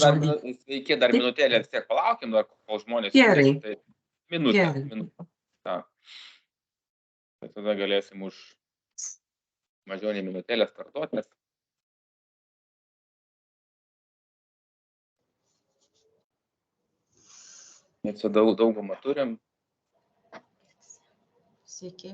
tokį žodį. Sveiki, dar minutėlę vis tiek palaukim, dar kol žmonės Gerai. judės, tai minutę. Gerai. Ta. Tai tada galėsim už mažiau nei minutėlę startuoti, nes čia daugumą turim. Sveiki.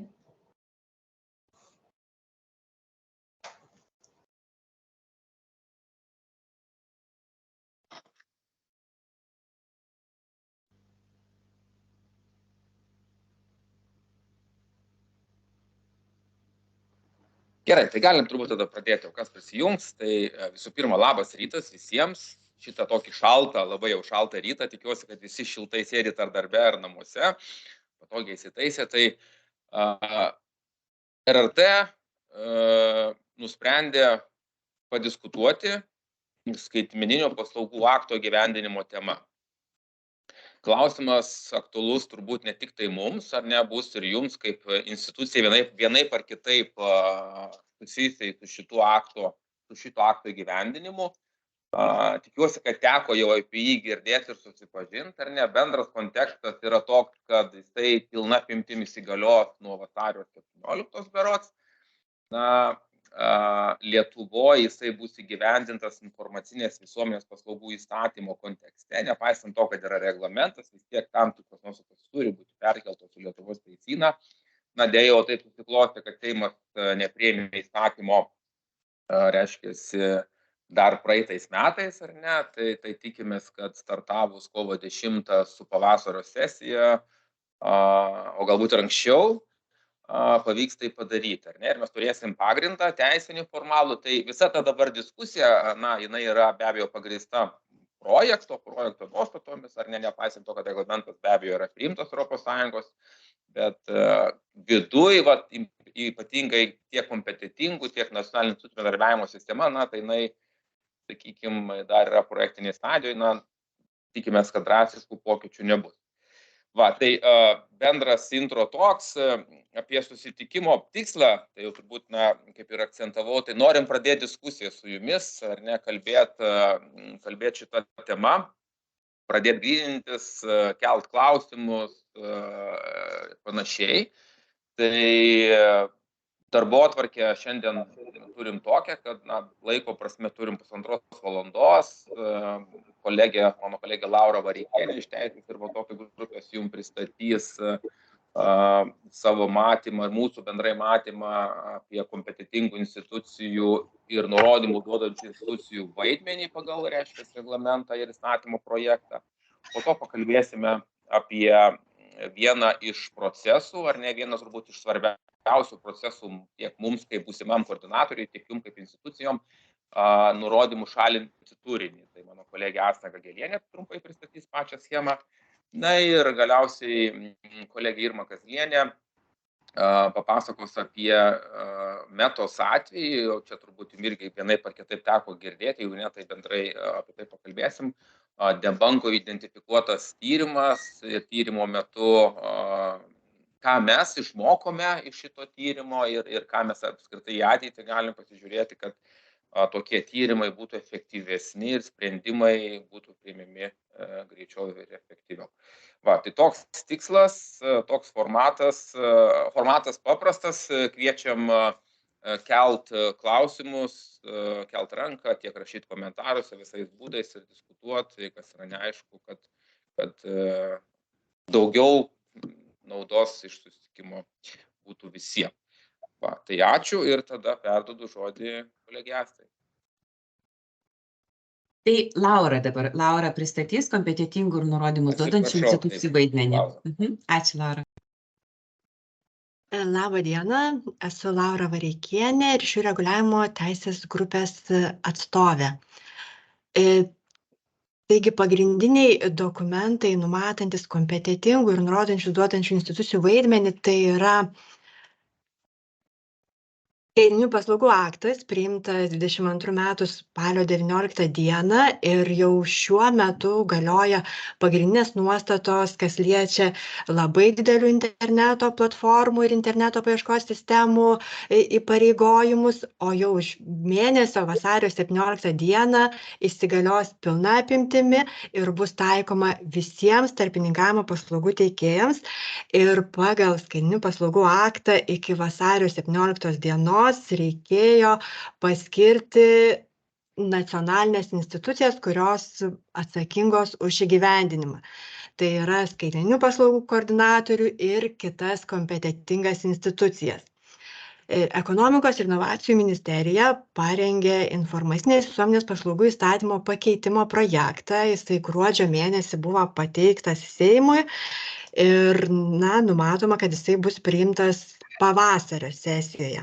Gerai, tai galim turbūt tada pradėti, o kas prisijungs. Tai visų pirma, labas rytas visiems. Šitą tokį šaltą, labai jau šaltą rytą. Tikiuosi, kad visi šiltai sėdit ar darbe, ar namuose. Patogiai įsitaisė. Tai RRT nusprendė padiskutuoti skaitmeninio paslaugų akto įgyvendinimo tema. Klausimas aktualus turbūt ne tik tai mums, ar ne, bus ir jums kaip institucijai vienaip ar kitaip susijusiai su šito akto įgyvendinimu. Tikiuosi, kad teko jau apie jį girdėti ir susipažinti, ar ne. Bendras kontekstas yra toks, kad jisai pilna apimtim įsigalios nuo vasario 17 berods. Lietuvoje jisai bus įgyvendintas informacinės visuomenės paslaugų įstatymo kontekste, nepaisant to, kad yra reglamentas, vis tiek tam tikros nuostatos turi būti perkeltos į Lietuvos teisyną. Deja, o taip susiklostė, kad Seimas nepriėmė įstatymo, reiškiasi, dar praeitais metais, ar ne, tai tikimės, kad startavus kovo 10 su pavasario sesija, o galbūt ir anksčiau, pavyks tai padaryti, ar ne, ir mes turėsim pagrindą teisinį formalų. Tai visa ta dabar diskusija, jinai yra be abejo pagrįsta projekto nuostatomis, ar ne, nepaisant to, kad reglamentas be abejo yra priimtas ES, bet viduj, ypatingai tiek kompetitingų, tiek nacionalinių institucijų bendradarbiavimo sistema, tai jinai, sakykime, dar yra projektinėje stadijoje, tikimės, kad drastiškų pokyčių nebus. Tai bendras intro toks apie susitikimo tikslą, tai jau turbūt, kaip ir akcentavau, tai norim pradėti diskusiją su jumis, ar ne, kalbėti šitą temą, pradėti gilintis, kelt klausimus, panašiai. Tai darbotvarkę šiandien turim tokią, kad laiko prasme turim 1,5 valandos. Mano kolegė Laura Vareikienė iš Teisės ir Vartotojų grupės jums pristatys savo matymą ir mūsų bendrai matymą apie kompetitingų institucijų ir nurodymų duodančių institucijų vaidmenį pagal, reiškia, reglamentą ir įstatymo projektą. Po to pakalbėsime apie vieną iš procesų, ar ne, vienas turbūt iš svarbiausių procesų tiek mums kaip būsimam koordinatoriui, tiek jums kaip institucijom, nurodymų šalinti turinį. Tai mano kolegė Asta Gagelienė trumpai pristatys pačią schemą. Ir galiausiai kolegė Irma Kazlienė papasakos apie Metos atvejį, o čia turbūt irgi vienaip ar kitaip teko girdėti, jeigu ne, tai bendrai apie tai pakalbėsim. Debanko identifikuotas tyrimas ir tyrimo metu, ką mes išmokome iš šito tyrimo ir ką mes apskritai į ateitį galim pasižiūrėti, kad tokie tyrimai būtų efektyvesni ir sprendimai būtų priimami greičiau ir efektyviau. Tai toks tikslas, toks formatas paprastas, kviečiam kelt klausimus, kelt ranką, tiek rašyti komentaruose visais būdais ir diskutuoti, kas yra neaišku, kad daugiau naudos iš susitikimo būtų visiems. Tai ačiū ir tada perduodu žodį kolegė Astai. Tai Laura pristatys kompetitingų ir nurodymus duodančių institucijų vaidmenį. Ačiū, Laura. Labą dieną, esu Laura Vareikienė, ryšių reguliavimo teisės grupės atstovė. Taigi pagrindiniai dokumentai numatantis kompetitingų ir nurodančių duodančių institucijų vaidmenį, tai yra Skaitmeninių paslaugų aktas priimtas 22 metų spalio 19 dieną ir jau šiuo metu galioja pagrindinės nuostatos, kas liečia labai didelių interneto platformų ir interneto paieškos sistemų įpareigojimus, o jau už mėnesio vasario 17 dieną įsigalios pilna apimtimi ir bus taikoma visiems tarpininkavimo paslaugų teikėjams. Ir pagal skaitmeninių paslaugų aktą iki vasario 17 dienos reikėjo paskirti nacionalinės institucijas, kurios atsakingos už įgyvendinimą. Tai yra skaitmeninių paslaugų koordinatorių ir kitas kompetentingas institucijas. Ekonomikos ir inovacijų ministerija parengė informacinės visuomenės paslaugų įstatymo pakeitimo projektą. Jisai gruodžio mėnesį buvo pateiktas Seimui ir numatoma, kad jisai bus priimtas pavasario sesijoje.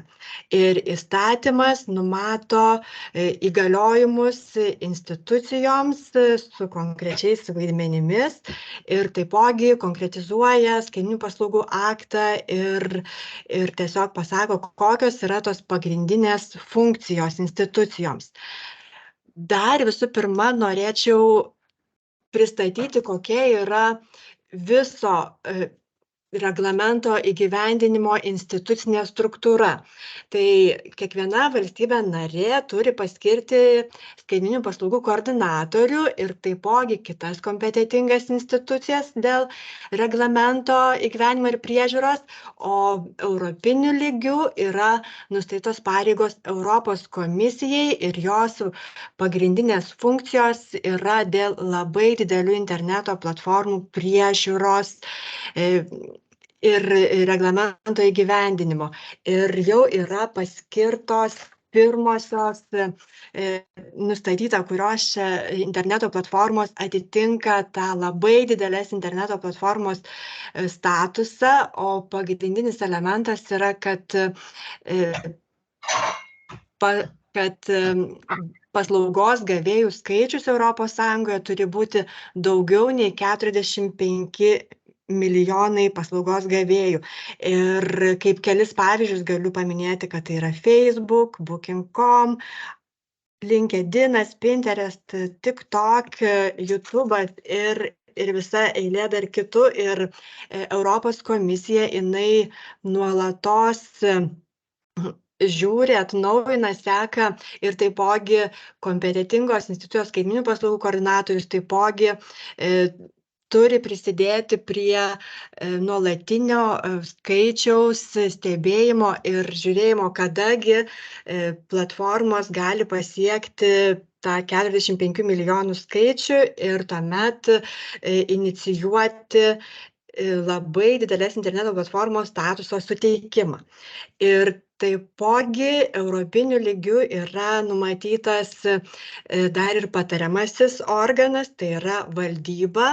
Ir įstatymas numato įgaliojimus institucijoms su konkrečiais vaidmenimis ir taipogi konkretizuoja skaitmeninių paslaugų aktą ir tiesiog pasako, kokios yra tos pagrindinės funkcijos institucijoms. Dar visų pirma norėčiau pristatyti, kokia yra viso reglamento įgyvendinimo institucinė struktūra. Tai kiekviena valstybė narė turi paskirti skaitmeninių paslaugų koordinatorių ir taipogi kitas kompetentingas institucijas dėl reglamento įgyvendinimo ir priežiūros, o europiniu lygiu yra nustatytos pareigos Europos komisijai ir jos pagrindinės funkcijos yra dėl labai didelių interneto platformų priežiūros ir reglamento įgyvendinimo. Ir jau yra paskirtos pirmosios nustatyta, kurios čia interneto platformos atitinka tą labai didelės interneto platformos statusą, o pagrindinis elementas yra, kad paslaugos gavėjų skaičius ES turi būti daugiau nei 45 milijonai paslaugos gavėjų. Ir kaip kelis pavyzdžius galiu paminėti, kad tai yra Facebook, Booking.com, LinkedInas, Pinterest, TikTok, YouTube'as ir visa eilė dar kitų. Ir Europos komisija, jinai nuolatos žiūri, atnaujina, seka ir taipogi kompetentingos institucijos skaitmeninių paslaugų koordinatorius taipogi turi prisidėti prie nuolatinio skaičiaus stebėjimo ir žiūrėjimo, kadagi platformos gali pasiekti tą 45 milijonų skaičių ir tuomet inicijuoti labai didelės interneto platformos statuso suteikimą. Ir taipogi europiniu lygiu yra numatytas dar ir patariamasis organas, tai yra valdyba.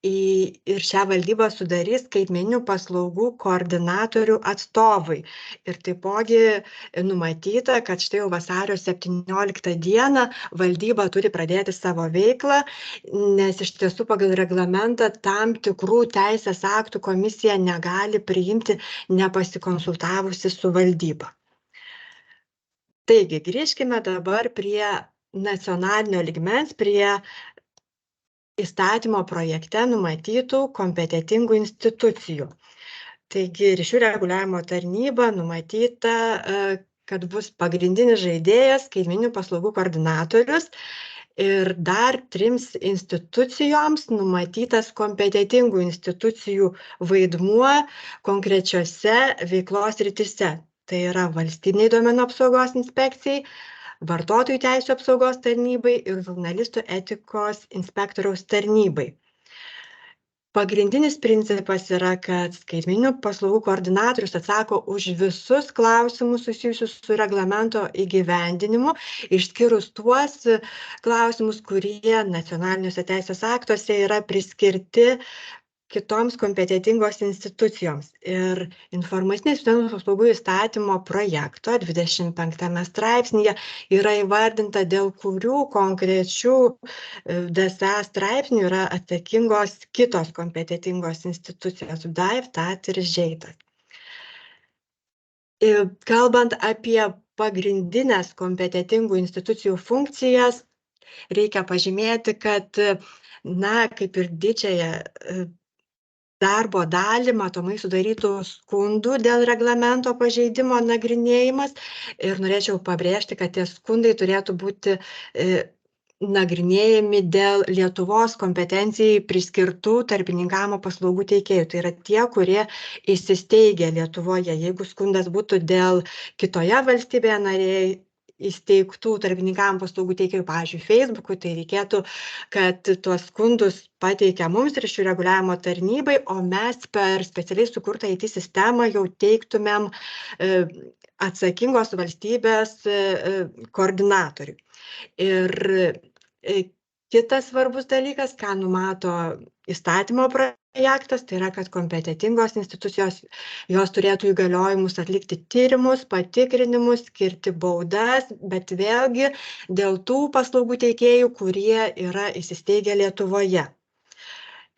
Ir šią valdybą sudarys skaitmeninių paslaugų koordinatorių atstovai. Ir taipogi numatyta, kad štai jau vasario 17 dieną valdyba turi pradėti savo veiklą, nes iš tiesų pagal reglamentą tam tikrų teisės aktų komisija negali priimti nepasikonsultavusi su valdyba. Taigi, grįžkime dabar prie nacionalinio lygmens, prie įstatymo projekte numatytų kompetentingų institucijų. Taigi, ryšių reguliavimo tarnyba numatyta, kad bus pagrindinis žaidėjas skaitmeninių paslaugų koordinatorius ir dar 3 institucijoms numatytas kompetentingų institucijų vaidmuo konkrečiose veiklos srityse. Tai yra valstybiniai duomenų apsaugos inspekcijai, vartotojų teisių apsaugos tarnybai ir žurnalistų etikos inspektoriaus tarnybai. Pagrindinis principas yra, kad skaitmeninių paslaugų koordinatorius atsako už visus klausimus susijusius su reglamento įgyvendinimu, išskyrus tuos klausimus, kurie nacionaliniuose teisės aktuose yra priskirti kitoms kompetentingos institucijoms. Ir informacinės visuomenės paslaugų įstatymo projekto 25 straipsnyje yra įvardinta, dėl kurių konkrečių DSA straipsnių yra atsakingos kitos kompetentingos institucijos DAIF, TAT ir ŽEITAS. Kalbant apie pagrindinės kompetentingų institucijų funkcijas, reikia pažymėti, kad, kaip ir didžiąją darbo dalį matomai sudarytų skundų dėl reglamento pažeidimo nagrinėjimas. Ir norėčiau pabrėžti, kad tie skundai turėtų būti nagrinėjami dėl Lietuvos kompetencijai priskirtų tarpininkavimo paslaugų teikėjų. Tai yra tie, kurie įsisteigia Lietuvoje. Jeigu skundas būtų dėl kitoje valstybėje narėje įsteigtų tarpininkavimo paslaugų teikėjų, pavyzdžiui, Facebook'ui, tai reikėtų, kad tuos skundus pateikia mums ryšių reguliavimo tarnybai, o mes per specialiai sukurtą IT sistemą jau teiktumėm atsakingos valstybės koordinatoriui. Ir kitas svarbus dalykas, ką numato įstatymo projektas, tai yra, kad kompetentingos institucijos, jos turėtų įgaliojimus atlikti tyrimus, patikrinimus, skirti baudas, bet vėlgi dėl tų paslaugų teikėjų, kurie yra įsisteigę Lietuvoje.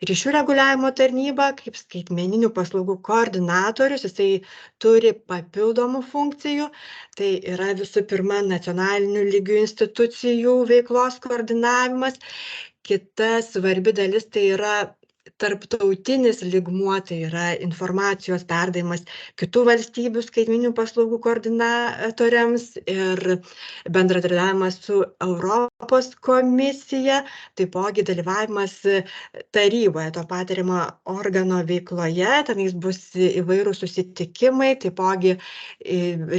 Ryšių reguliavimo tarnyba, kaip skaitmeninių paslaugų koordinatorius, jisai turi papildomų funkcijų. Tai yra visų pirma nacionalinių lygių institucijų veiklos koordinavimas. Kita svarbi dalis tai yra tarptautinis lygmuo, tai yra informacijos perdavimas kitų valstybių skaitmeninių paslaugų koordinatoriams ir bendradarbiavimas su Europos komisija, taipogi dalyvavimas taryboje, to patariamo organo veikloje, tenais bus įvairūs susitikimai, taipogi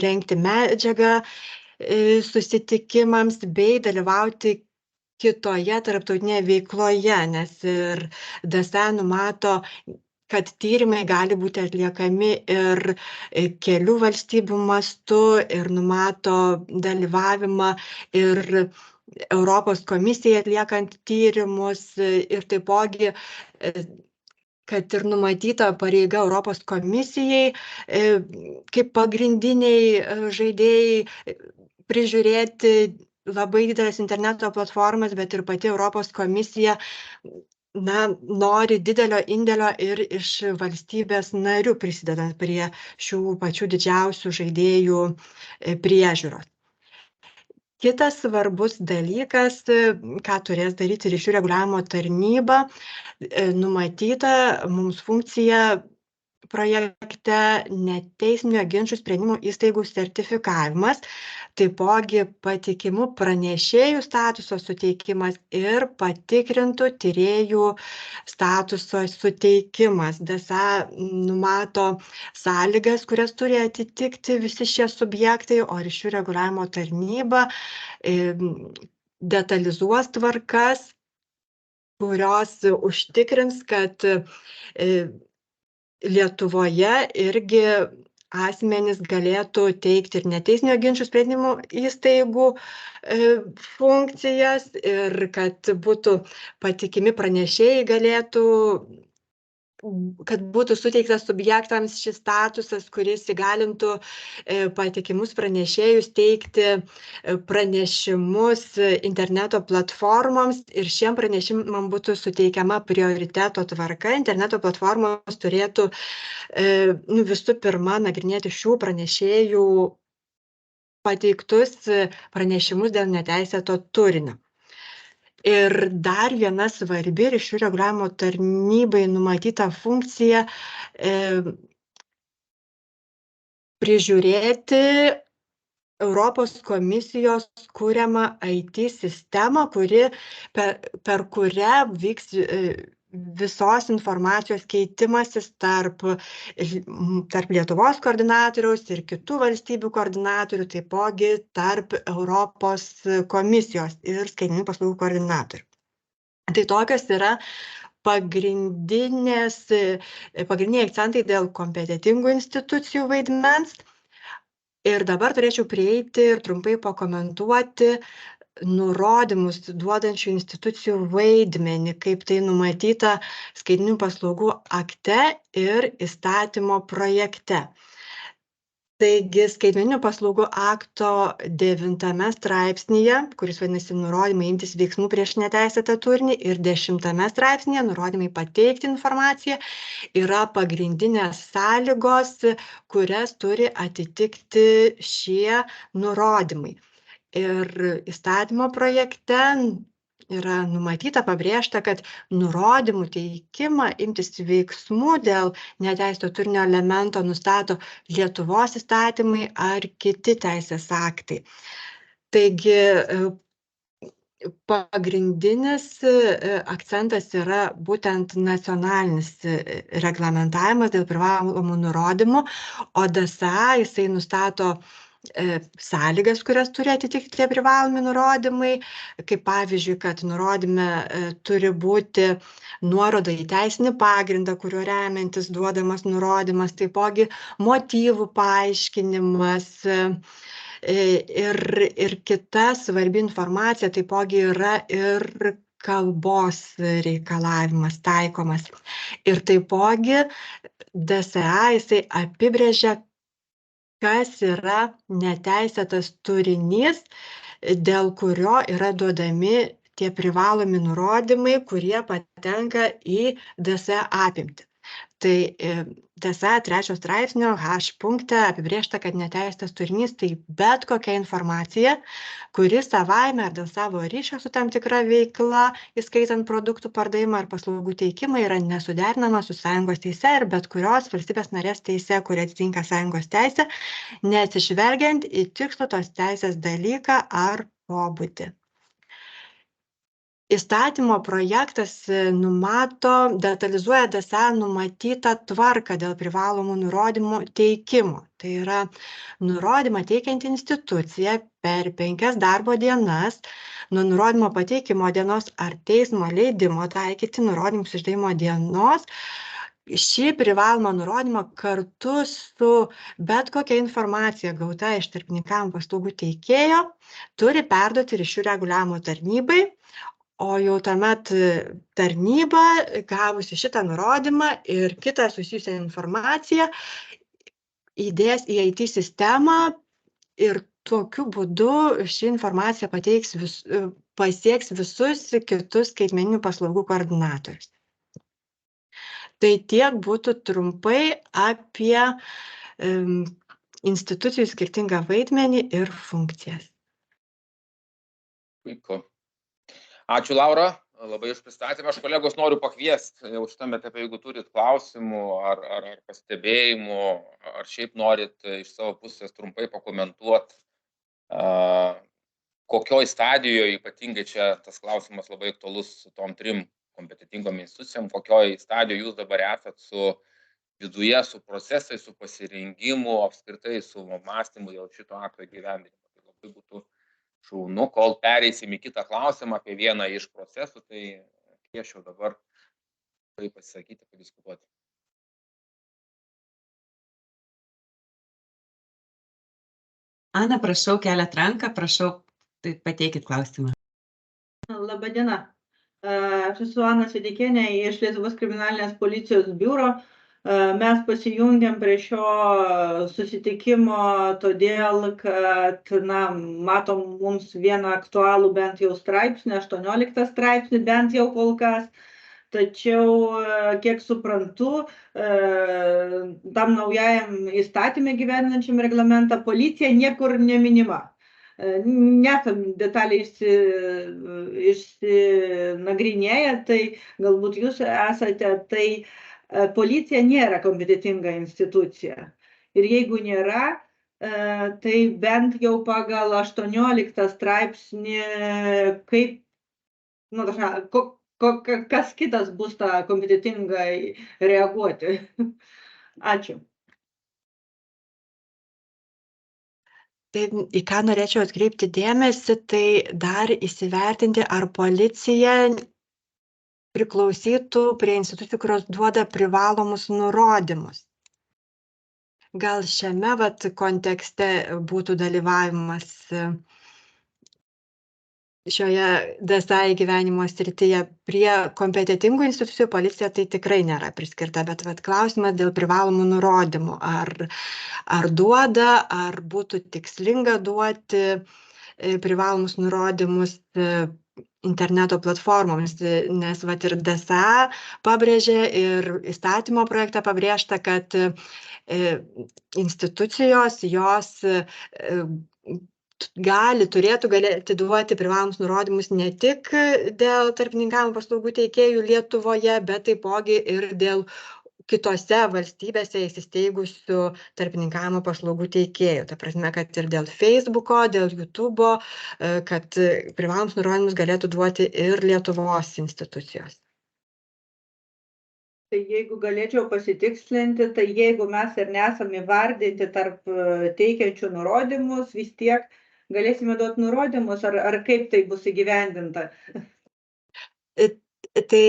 rengti medžiagą susitikimams bei dalyvauti kitoje tarptautinėje veikloje, nes ir DSA numato, kad tyrimai gali būti atliekami ir kelių valstybių mastu ir numato dalyvavimą ir Europos komisijai atliekant tyrimus ir taipogi, kad ir numatyta pareiga Europos komisijai kaip pagrindiniai žaidėjai prižiūrėti labai didelės interneto platformas, bet ir pati Europos komisija nori didelio indėlio ir iš valstybės narių prisidedant prie šių pačių didžiausių žaidėjų priežiūros. Kitas svarbus dalykas, ką turės daryti ryšių reguliavimo tarnyba, numatyta mums funkcija projekte neteisminio ginčų sprendimų įstaigų sertifikavimas, taipogi patikimų pranešėjų statuso suteikimas ir patikrintų tyrėjų statuso suteikimas. DSA numato sąlygas, kurias turi atitikti visi šie subjektai, o ryšių reguliavimo tarnyba detalizuos tvarkas, kurios užtikrins, kad Lietuvoje irgi asmenys galėtų teikti ir neteisminio ginčų sprendimų įstaigų funkcijas ir kad būtų patikimi pranešėjai galėtų, kad būtų suteiktas subjektams šis statusas, kuris įgalintų patikimus pranešėjus teikti pranešimus interneto platformoms ir šiem pranešimam būtų suteikiama prioriteto tvarka. Interneto platformos turėtų visų pirma nagrinėti šių pranešėjų pateiktus pranešimus dėl neteisėto turinio. Ir dar viena svarbi ryšių reguliavimo tarnybai numatyta funkcija prižiūrėti Europos komisijos kuriamą IT sistemą, per kurią vyks visos informacijos keitimasis tarp Lietuvos koordinatoriaus ir kitų valstybių koordinatorių, taipogi tarp Europos komisijos ir skaitmeninių paslaugų koordinatorių. Tai tokios yra pagrindiniai akcentai dėl kompetentingų institucijų vaidmens. Ir dabar turėčiau prieiti ir trumpai pakomentuoti nurodymus duodančių institucijų vaidmenį, kaip tai numatyta skaitmeninių paslaugų akte ir įstatymo projekte. Taigi skaitmeninių paslaugų akto 9 straipsnyje, kuris vadinasi nurodymai imtis veiksmų prieš neteisėtą turinį, ir 10 straipsnyje nurodymai pateikti informaciją yra pagrindinės sąlygos, kurias turi atitikti šie nurodymai. Ir įstatymo projekte yra numatyta, pabrėžta, kad nurodymų teikimą imtis veiksmų dėl neteisėto turinio elemento nustato Lietuvos įstatymai ar kiti teisės aktai. Taigi pagrindinis akcentas yra būtent nacionalinis reglamentavimas dėl privalomų nurodymų, o DSA jisai nustato sąlygas, kurias turi atitikti tie privalomi nurodymai, kaip pavyzdžiui, kad nurodyme turi būti nuoroda į teisinį pagrindą, kuriuo remiantis duodamas nurodymas, taipogi motyvų paaiškinimas ir kita svarbi informacija, taipogi yra ir kalbos reikalavimas taikomas. Ir taipogi DSA jisai apibrėžia, kas yra neteisėtas turinys, dėl kurio yra duodami tie privalomi nurodymai, kurie patenka į DSA apimtį. Tai DSA 3 straipsnio H punkte apibrėžta, kad neteisėtas turinys tai bet kokia informacija, kuri savaime ar dėl savo ryšio su tam tikra veikla, įskaitant produktų pardavimą ar paslaugų teikimą, yra nesuderinama su sąjungos teise ir bet kurios valstybės narės teise, kuri atitinka sąjungos teisę, neatsižvelgiant į tikslų tos teisės dalyką ar pobūdį. Įstatymo projektas detalizuoja DSA numatytą tvarką dėl privalomų nurodymų teikimo. Tai yra nurodymą teikianti institucija per 5 darbo dienas nuo nurodymo pateikimo dienos ar teismo leidimo taikyti nurodymus išdavimo dienos šį privalomą nurodymą kartu su bet kokia informacija gauta iš tarpininkavimo paslaugų teikėjo turi perduoti ryšių reguliavimo tarnybai. O jau tuomet tarnyba, gavusi šitą nurodymą ir kitą susijusią informaciją, įdės į IT sistemą ir tokiu būdu ši informacija pasieks visus kitus skaitmeninių paslaugų koordinatorius. Tai tiek būtų trumpai apie institucijų skirtingą vaidmenį ir funkcijas. Puiku. Ačiū, Laura, labai už pristatymą. Aš kolegos noriu pakviesti jau šitame etape, jeigu turit klausimų ar pastebėjimų, ar šiaip norit iš savo pusės trumpai pakomentuoti, kokioj stadijoje, ypatingai čia tas klausimas labai aktualus su tom 3 kompetitingom institucijom, kokioj stadijoje jūs dabar esat su viduje, su procesais, su pasirengimu, apskritai su mąstymu dėl šito akto įgyvendinimo. Tai labai būtų šaunu, kol pereisim į kitą klausimą apie vieną iš procesų, tai kviečiau dabar pasisakyti, padiskutuoti. Ana, prašau, keliat ranką, prašau, tai pateikit klausimą. Labadiena. Aš esu Ana Sedekienė iš Lietuvos kriminalinės policijos biuro. Mes pasijungiam prie šio susitikimo todėl, kad matom mums vieną aktualų bent jau straipsnį, 18 straipsnį bent jau kol kas. Tačiau, kiek suprantu, tam naujajam įstatymė gyvenančiam reglamentą policija niekur neminima. Nesam detaliai išsinagrinėję, tai galbūt jūs esate, tai policija nėra kompetentinga institucija. Ir jeigu nėra, tai bent jau pagal 18 straipsnį, kaip, kas kitas bus tą kompetentingai reaguoti. Ačiū. Tai į ką norėčiau atkreipti dėmesį, tai dar įsivertinti, ar policija priklausytų prie institucijų, kurios duoda privalomus nurodymus. Gal šiame kontekste būtų dalyvavimas šioje DSA įgyvenimo srityje. Prie kompetentingų institucijų policija tai tikrai nėra priskirta, bet klausimas dėl privalomų nurodymų, ar duoda, ar būtų tikslinga duoti privalomus nurodymus interneto platformoms, nes ir DSA pabrėžė ir įstatymo projekte pabrėžta, kad institucijos jos turėtų galėti duoti privalomus nurodymus ne tik dėl tarpininkavimo paslaugų teikėjų Lietuvoje, bet taipogi ir dėl kitose valstybėse įsisteigusių tarpininkavimo paslaugų teikėjų. Ta prasme, kad ir dėl Facebooko, dėl YouTube'o, kad privalomus nurodymus galėtų duoti ir Lietuvos institucijos. Tai jeigu galėčiau pasitikslinti, tai jeigu mes ir nesame įvardinti tarp teikiančių nurodymus, vis tiek galėsime duoti nurodymus, ar kaip tai bus įgyvendinta? Tai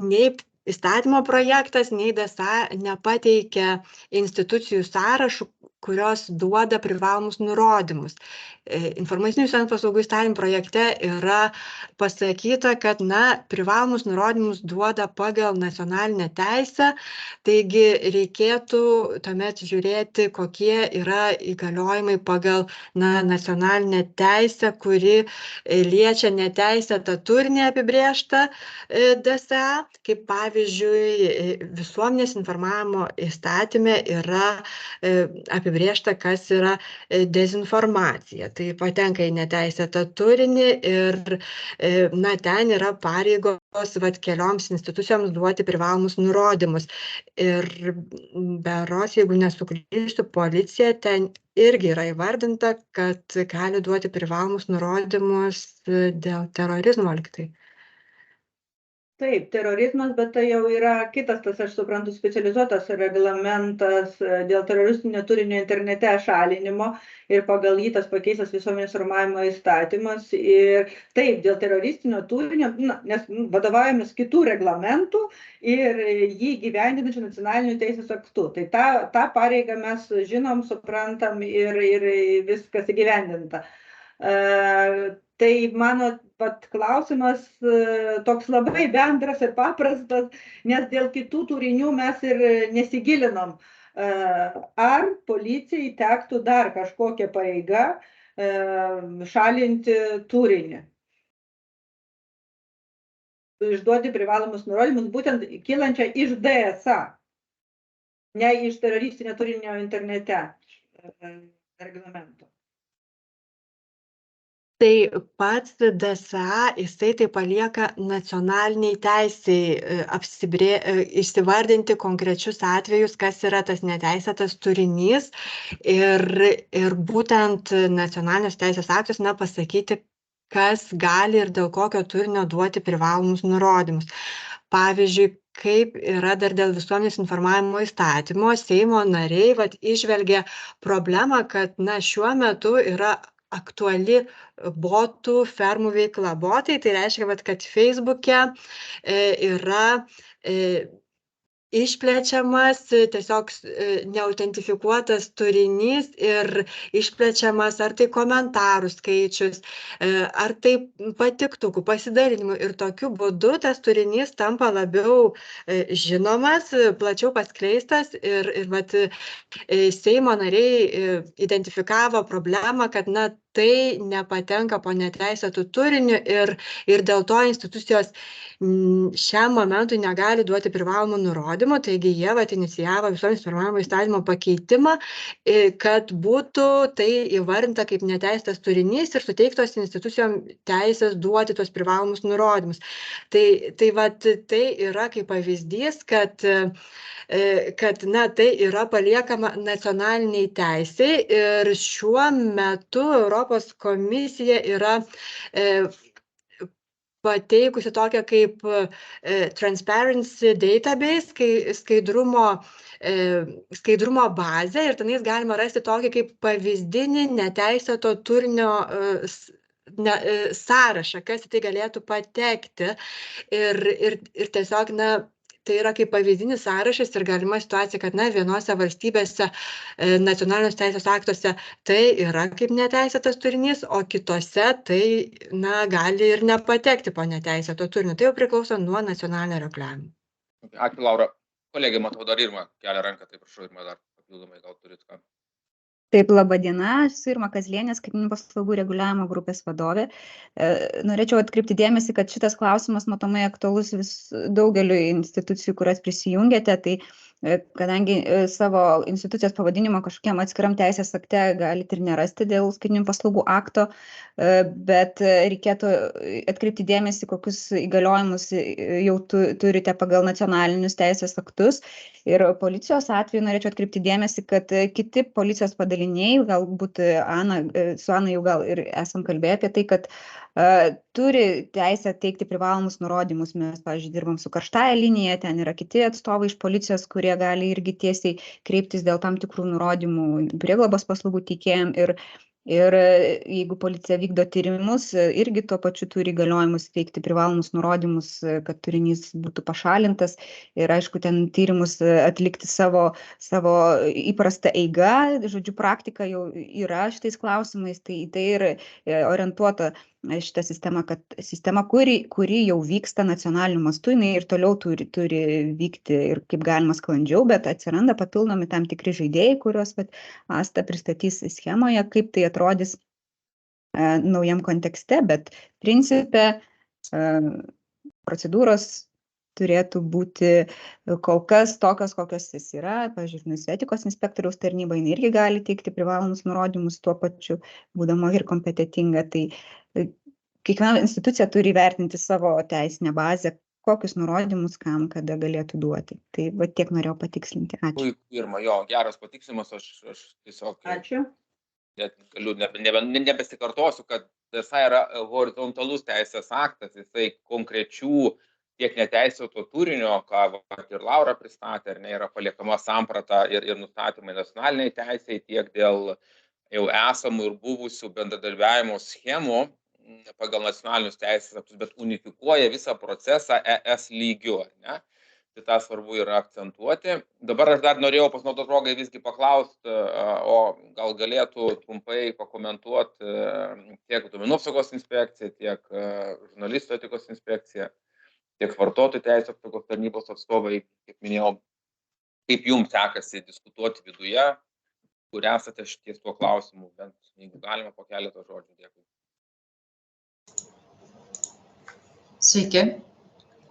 nei įstatymo projektas, nei DSA nepateikia institucijų sąrašų, kurios duoda privalomus nurodymus. Informacinių visuomenės paslaugų įstatymų projekte yra pasakyta, kad privalomus nurodymus duoda pagal nacionalinę teisę, taigi reikėtų tuomet žiūrėti, kokie yra įgaliojimai pagal nacionalinę teisę, kuri liečia neteisėtą turinį apibrėžtą DSA, kaip pavyzdžiui visuomenės informavimo įstatyme yra apibrėžta, kas yra dezinformacija. Tai patenka į neteisėtą turinį ir ten yra pareigos kelioms institucijoms duoti privalomus nurodymus. Ir beros, jeigu nesuklysiu, policija ten irgi yra įvardinta, kad gali duoti privalomus nurodymus dėl terorizmo liktai. Taip, terorizmas, bet tai jau yra kitas, tas, aš suprantu, specializuotas reglamentas dėl teroristinio turinio internete šalinimo ir pagal jį tas pakeistas visuomenės informavimo įstatymas. Ir taip, dėl teroristinio turinio, nes vadovaujamės kitų reglamentų ir jį gyvendinančių nacionalinių teisės aktų. Tai tą pareigą mes žinom, suprantam ir viskas įgyvendinta. Tai mano klausimas toks labai bendras ir paprastas, nes dėl kitų turinių mes ir nesigilinom. Ar policijai tektų dar kažkokia pareiga šalinti turinį? Išduoti privalomus nurodymus, būtent kylančią iš DSA, ne iš teroristinio turinio internete reglamento. Tai pats DSA, jisai tai palieka nacionaliniai teisei įsivardinti konkrečius atvejus, kas yra tas neteisėtas turinys ir būtent nacionalinės teisės aktus pasakyti, kas gali ir dėl kokio turinio duoti privalomus nurodymus. Pavyzdžiui, kaip yra dar dėl visuomenės informavimo įstatymo, Seimo nariai įžvelgia problemą, kad šiuo metu yra aktuali botų fermų veikla. Botai tai reiškia, kad Facebook'e yra išplečiamas tiesiog neautentifikuotas turinys ir išplečiamas ar tai komentarų skaičius, ar tai patiktukų, pasidalinimų. Ir tokiu būdu tas turinys tampa labiau žinomas, plačiau paskleistas ir Seimo nariai identifikavo problemą, kad tai nepatenka po neteisėtų turinių ir dėl to institucijos šiam momentui negali duoti privalomų nurodymų, taigi jie inicijavo visuomenės informavimo įstatymo pakeitimą, kad būtų tai įvardinta kaip neteisėtas turinys ir suteiktos institucijom teisės duoti tuos privalomus nurodymus. Tai yra kaip pavyzdys, kad tai yra paliekama nacionaliniai teisei ir šiuo metu Europos komisija yra pateikusi tokią kaip Transparency Database, skaidrumo bazę ir tenais galima rasti tokį kaip pavyzdinį neteisėto turinio sąrašą, kas į tai galėtų patekti ir tiesiog tai yra kaip pavyzdinis sąrašas ir galima situacija, kad vienose valstybėse nacionaliniuose teisės aktuose tai yra kaip neteisėtas turinys, o kitose tai gali ir nepatekti po neteisėto turinio. Tai jau priklauso nuo nacionalinio reguliavimo. Ačiū, Laura. Kolegė, matau, dar Irma kelia ranką, tai prašau, Irma, dar papildomai gal turit ką. Taip, laba diena, aš esu Irma Kazlienė, skaitmeninių paslaugų reguliavimo grupės vadovė. Norėčiau atkreipti dėmesį, kad šitas klausimas matomai aktualus daugeliu institucijų, kurias prisijungėte, tai kadangi savo institucijos pavadinimo kažkokiam atskiram teisės akte galite ir nerasti dėl skaitmeninių paslaugų akto, bet reikėtų atkreipti dėmesį, kokius įgaliojimus jau turite pagal nacionalinius teisės aktus. Ir policijos atveju norėčiau atkreipti dėmesį, kad kiti policijos padaliniai, galbūt su Ana jau gal ir esam kalbėję apie tai, kad turi teisę teikti privalomus nurodymus. Mes, pavyzdžiui, dirbam su karštąja linija, ten yra kiti atstovai iš policijos, kurie gali irgi tiesiai kreiptis dėl tam tikrų nurodymų prieglobos paslaugų teikėjam. Ir jeigu policija vykdo tyrimus, irgi tuo pačiu turi įgaliojimus teikti privalomus nurodymus, kad turinys būtų pašalintas. Ir aišku, ten tyrimus atlikti savo įprastą eigą. Žodžiu, praktika jau yra šitais klausimais, tai ir orientuota šitą sistemą, kad sistema, kuri jau vyksta nacionaliniu mastu, jinai ir toliau turi vykti ir kaip galima sklandžiau, bet atsiranda papildomi tam tikri žaidėjai, kuriuos Asta pristatys schemoje, kaip tai atrodys naujam kontekste, bet principe procedūros turėtų būti kol kas tokios, kokios jis yra. Pavyzdžiui, etikos inspektoriaus tarnyba irgi gali teikti privalomus nurodymus tuo pačiu, būdama ir kompetitinga. Tai kiekviena institucija turi įvertinti savo teisinę bazę, kokius nurodymus kam kada galėtų duoti. Tai tiek norėjau patikslinti. Ačiū. Irma, geras patikslimas, aš tiesiog... Ačiū. Galiu nebesikartosiu, kad TSA yra horizontalus teisės aktas, jisai konkrečių tiek neteisėto turinio, ką ir Laura pristatė, yra paliekama samprata ir nustatymai nacionaliniai teisėjai, tiek dėl jau esamų ir buvusių bendradarbiavimo schemų pagal nacionalinius teisės aktus, bet unifikuoja visą procesą ES lygiu. Tai tą svarbu yra akcentuoti. Dabar aš dar norėjau pasinaudoti progą visgi paklausti, o gal galėtų trumpai pakomentuoti tiek duomenų apsaugos inspekcija, tiek žurnalistų etikos inspekcija, tiek vartotojų teisės apsaugos tarnybos atstovai, kaip minėjau, kaip jums sekasi diskutuoti viduje, kur esate ties tuo klausimu, bent jeigu galima po keletą žodžių. Dėkui. Sveiki.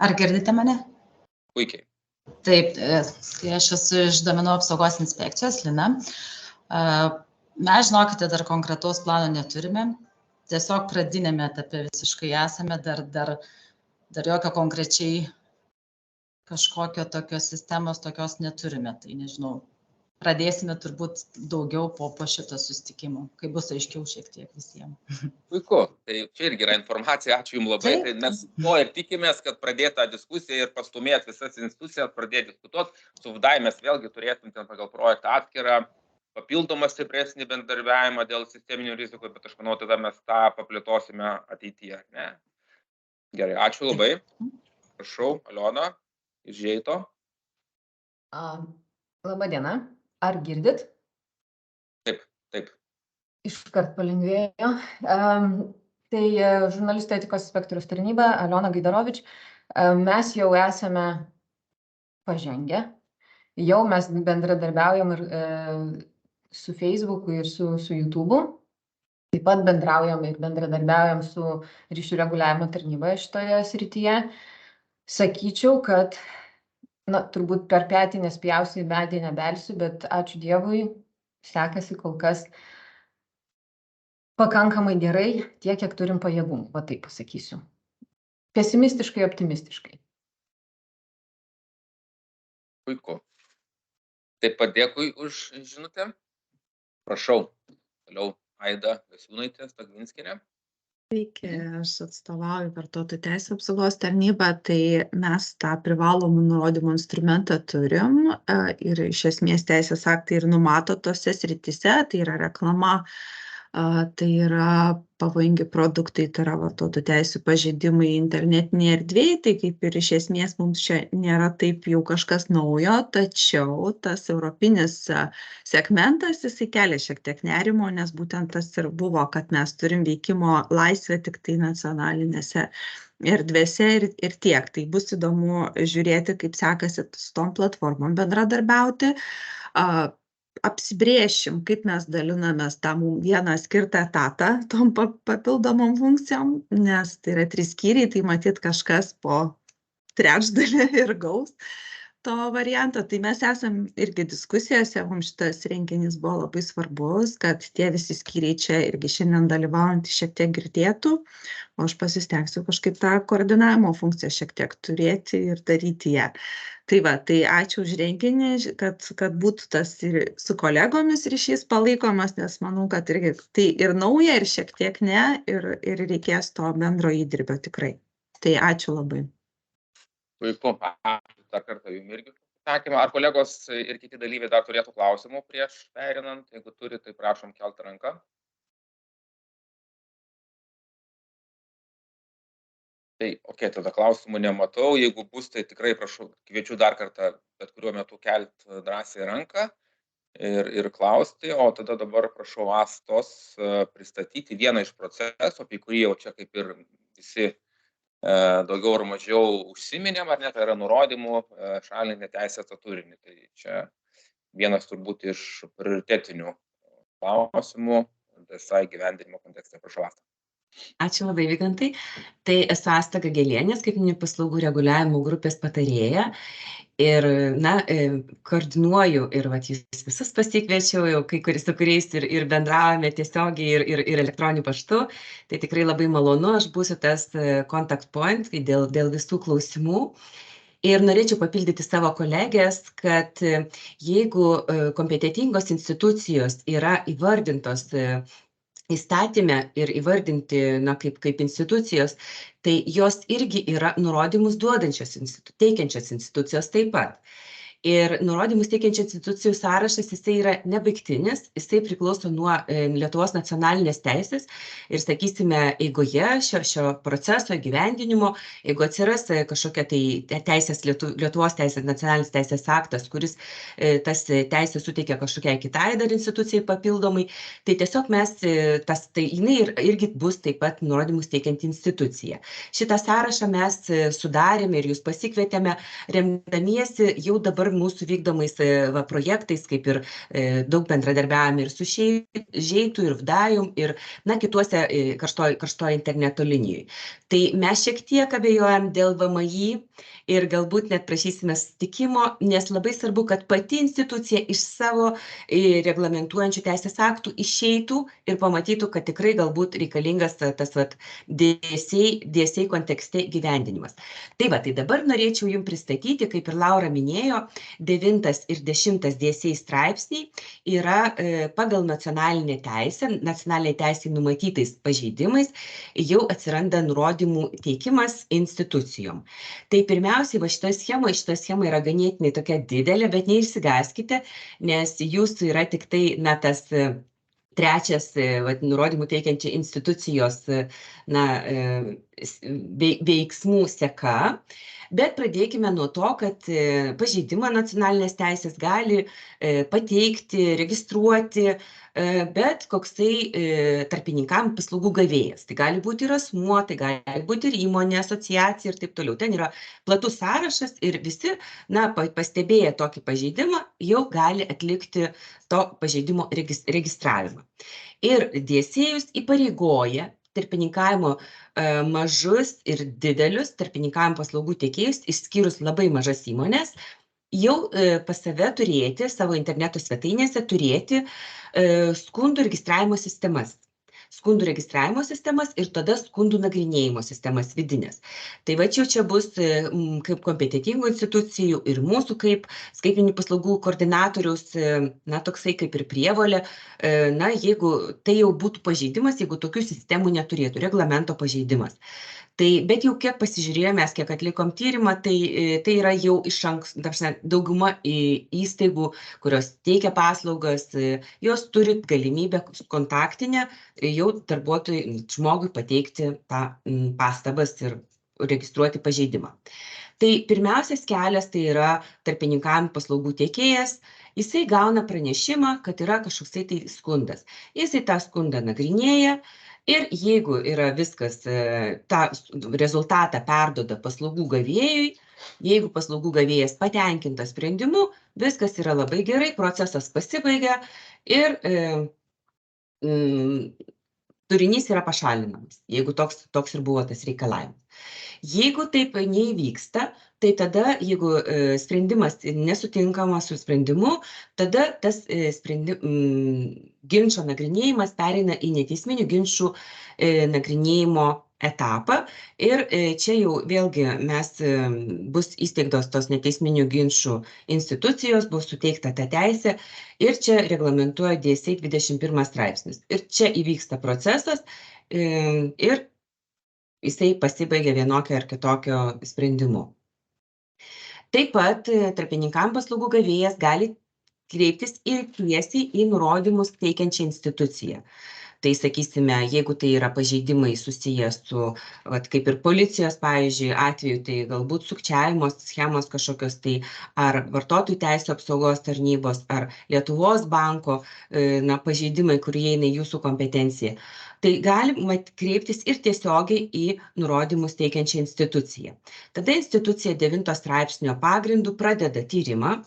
Ar girdite mane? Puikiai. Taip, tai aš esu iš duomenų apsaugos inspekcijos, Lina. Mes, žinokite, dar konkretaus plano neturime. Tiesiog pradinėme etape visiškai esame, dar jokio konkrečiai kažkokio tokios sistemos tokios neturime. Tai nežinau, pradėsime turbūt daugiau po šito susitikimo, kai bus aiškiau šiek tiek visiems. Puiku, tai čia irgi yra informacija, ačiū Jums labai. Tai mes ir tikimės, kad pradėta diskusija ir pastumėt visas institucijas, pradėti diskutuoti. Su VDAI mes vėlgi turėtum ten pagal projektą atskirą papildomą stipresnį bendradarbiavimą dėl sisteminių rizikų, bet aš manau, tada mes tą paplėtosime ateityje. Ne? Gerai, ačiū labai. Prašau, Aliona, iš Žeito. Labą dieną. Ar girdit? Taip. Iškart palengvėjo. Tai žurnalistų etikos inspektoriaus tarnyba, Aliona Gaidarovič. Mes jau esame pažengę. Jau mes bendradarbiaujam ir su Facebooku ir su YouTube'u. Taip pat bendraujam ir bendradarbiaujam su ryšių reguliavimo tarnyba šitoje srityje. Sakyčiau, kad turbūt per petį nespjausiu, į medį nebelsiu, bet ačiū Dievui, sekasi kol kas pakankamai gerai, tiek, kiek turim pajėgumų, va taip pasakysiu. Pesimistiškai, optimistiškai. Puiku. Taip pat dėkui už žinutę. Prašau, toliau Aida Gasiūnaitė Stagvinskienė. Sveiki, aš atstovauju vartotojų teisės apsaugos tarnybą, tai mes tą privalomų nurodymų instrumentą turim ir iš esmės teisės aktai ir numato tose srityse, tai yra reklama, Tai yra pavojingi produktai, tai yra vartotojų teisių pažeidimai internetinėje erdvėje, tai kaip ir iš esmės mums čia nėra taip jau kažkas naujo, tačiau tas europinis segmentas, jisai kelia šiek tiek nerimo, nes būtent tas ir buvo, kad mes turim veikimo laisvę tik tai nacionalinėse erdvėse ir tiek. Tai bus įdomu žiūrėti, kaip sekasi su tom platformom bendradarbiauti. Apsibrėšim, kaip mes dalinamės tą mums vieną skirtą etatą tom papildomom funkcijom, nes tai yra 3 skyriai, tai matyt kažkas po trečdalį ir gaus to varianto. Tai mes esam irgi diskusijose, mums šitas renginys buvo labai svarbus, kad tie visi skyriai čia irgi šiandien dalyvaujantys šiek tiek girdėtų, o aš pasistengsiu kažkaip tą koordinavimo funkciją šiek tiek turėti ir daryti ją. Tai va, tai ačiū už renginį, kad būtų tas ir su kolegomis ryšys palaikomas, nes manau, kad irgi tai ir nauja, ir šiek tiek ne, ir reikės to bendro įdirbio tikrai. Tai ačiū labai. Puiku, ačiū dar kartą jums irgi pasakymą. Ar kolegos ir kiti dalyviai dar turėtų klausimų prieš perinant? Jeigu turi, tai prašom kelti ranką. Tai, tada klausimų nematau. Jeigu bus, tai tikrai prašau, kviečiu dar kartą bet kuriuo metu kelti drąsiai ranką ir klausti, o tada dabar prašau Astos pristatyti vieną iš procesų, apie kurį jau čia kaip ir visi daugiau ar mažiau užsiminėm, ar ne, tai yra nurodymų šalinti neteisėtą turinį. Tai čia vienas turbūt iš prioritetinių klausimų visai gyvendinimo kontekste. Prašau, Asta. Ačiū labai, Vygantai. Tai esu Asta Gagelienė, skaitmeninių paslaugų reguliavimo grupės patarėja. Ir, koordinuoju ir jūs visus pasikviečiau, jau su kuriais ir bendravome tiesiogiai ir elektroniniu paštu. Tai tikrai labai malonu, aš būsiu tas contact point dėl visų klausimų. Ir norėčiau papildyti savo kolegės, kad jeigu kompetentingos institucijos yra įvardintos įstatyme ir įvardinti kaip institucijos, tai jos irgi yra nurodymus duodančios teikiančios institucijos taip pat. Ir nurodymus teikiančių institucijų sąrašas, jisai yra nebaigtinis, jisai priklauso nuo Lietuvos nacionalinės teisės ir, sakysime, eigoje šio proceso įgyvendinimo, jeigu atsiras kažkokia tai teisės, Lietuvos teisės, nacionalinis teisės aktas, kuris tas teisės suteikia kažkokiai kitai dar institucijai papildomai, tai tiesiog jinai irgi bus taip pat nurodymus teikianti institucija. Šitą sąrašą mes sudarėme ir jūs pasikvietėme, remdamiesi jau dabar mūsų vykdomais projektais, kaip ir daug bendradarbiavame ir su Žeitu, ir Vdajum, ir kituose karštojo interneto linijai. Tai mes šiek tiek abejojam dėl VMI ir galbūt net prašysime sutikimo, nes labai svarbu, kad pati institucija iš savo reglamentuojančių teisės aktų išeitų ir pamatytų, kad tikrai galbūt reikalingas tas DSA kontekste gyvendinimas. Tai dabar norėčiau jums pristatyti, kaip ir Laura minėjo, 9 ir 10 DSA straipsniai yra pagal nacionalinę teisę numatytais pažeidimais jau atsiranda nurodymų teikimas institucijom. Tai pirmiausiai, šita schema yra ganėtinai tokia didelė, bet neišsigąskite, nes jūsų yra tik tai tas trečias nurodymų teikiančią institucijos veiksmų seka. Bet pradėkime nuo to, kad pažeidimą nacionalinės teisės gali pateikti, registruoti, bet koksai tarpininkam paslaugų gavėjas. Tai gali būti ir asmuo, tai gali būti ir įmonė, asociacija ir taip toliau. Ten yra platus sąrašas ir visi, pastebėję tokį pažeidimą, jau gali atlikti to pažeidimo registravimą. Ir DSA įpareigoja tarpininkavimo mažus ir didelius tarpininkavimo paslaugų tiekėjus, išskyrus labai mažas įmonės, jau pas save turėti, savo interneto svetainėse turėti skundų registravimo sistemas. Skundų registravimo sistemas ir tada skundų nagrinėjimo sistemas vidinės. Tai čia bus kaip kompetentingų institucijų ir mūsų kaip skaitmeninių paslaugų koordinatoriaus, toksai kaip ir prievolė, jeigu tai jau būtų pažeidimas, jeigu tokių sistemų neturėtų, reglamento pažeidimas. Bet jau kiek pasižiūrėjome, kiek atlikom tyrimą, tai yra jau iš anksto, dauguma įstaigų, kurios teikia paslaugas, jos turi galimybę kontaktinę jau žmogui pateikti tą pastabas ir registruoti pažeidimą. Tai pirmiausias kelias tai yra tarpininkavimo paslaugų tiekėjas, jisai gauna pranešimą, kad yra kažkoksai tai skundas. Jisai tą skundą nagrinėja ir jeigu yra viskas, tą rezultatą perduoda paslaugų gavėjui, jeigu paslaugų gavėjas patenkintas sprendimu, viskas yra labai gerai, procesas pasibaigia ir turinys yra pašalinamas, jeigu toks ir buvo tas reikalavimas. Jeigu taip neįvyksta, tai tada, jeigu sprendimas nesutinkamas su sprendimu, tada tas ginčo nagrinėjimas pereina į neteisminių ginčų nagrinėjimo etapą ir čia jau vėlgi bus įsteigtos tos neteisminių ginčų institucijos, bus suteikta ta teisė ir čia reglamentuoja DSA 21 straipsnis. Ir čia įvyksta procesas ir jisai pasibaigia vienokio ar kitokio sprendimu. Taip pat tarpininkavimo paslaugų gavėjas gali kreiptis ir tiesiai į nurodymus teikiančią instituciją. Tai sakysime, jeigu tai yra pažeidimai susiję su, kaip ir policijos, pavyzdžiui, atveju, tai galbūt sukčiavimo schemos kažkokios, tai ar vartotojų teisių apsaugos tarnybos, ar Lietuvos banko pažeidimai, kurie įeina į jūsų kompetenciją. Tai galima kreiptis ir tiesiogiai į nurodymus teikiančią instituciją. Tada institucija 9 straipsnio pagrindų pradeda tyrimą.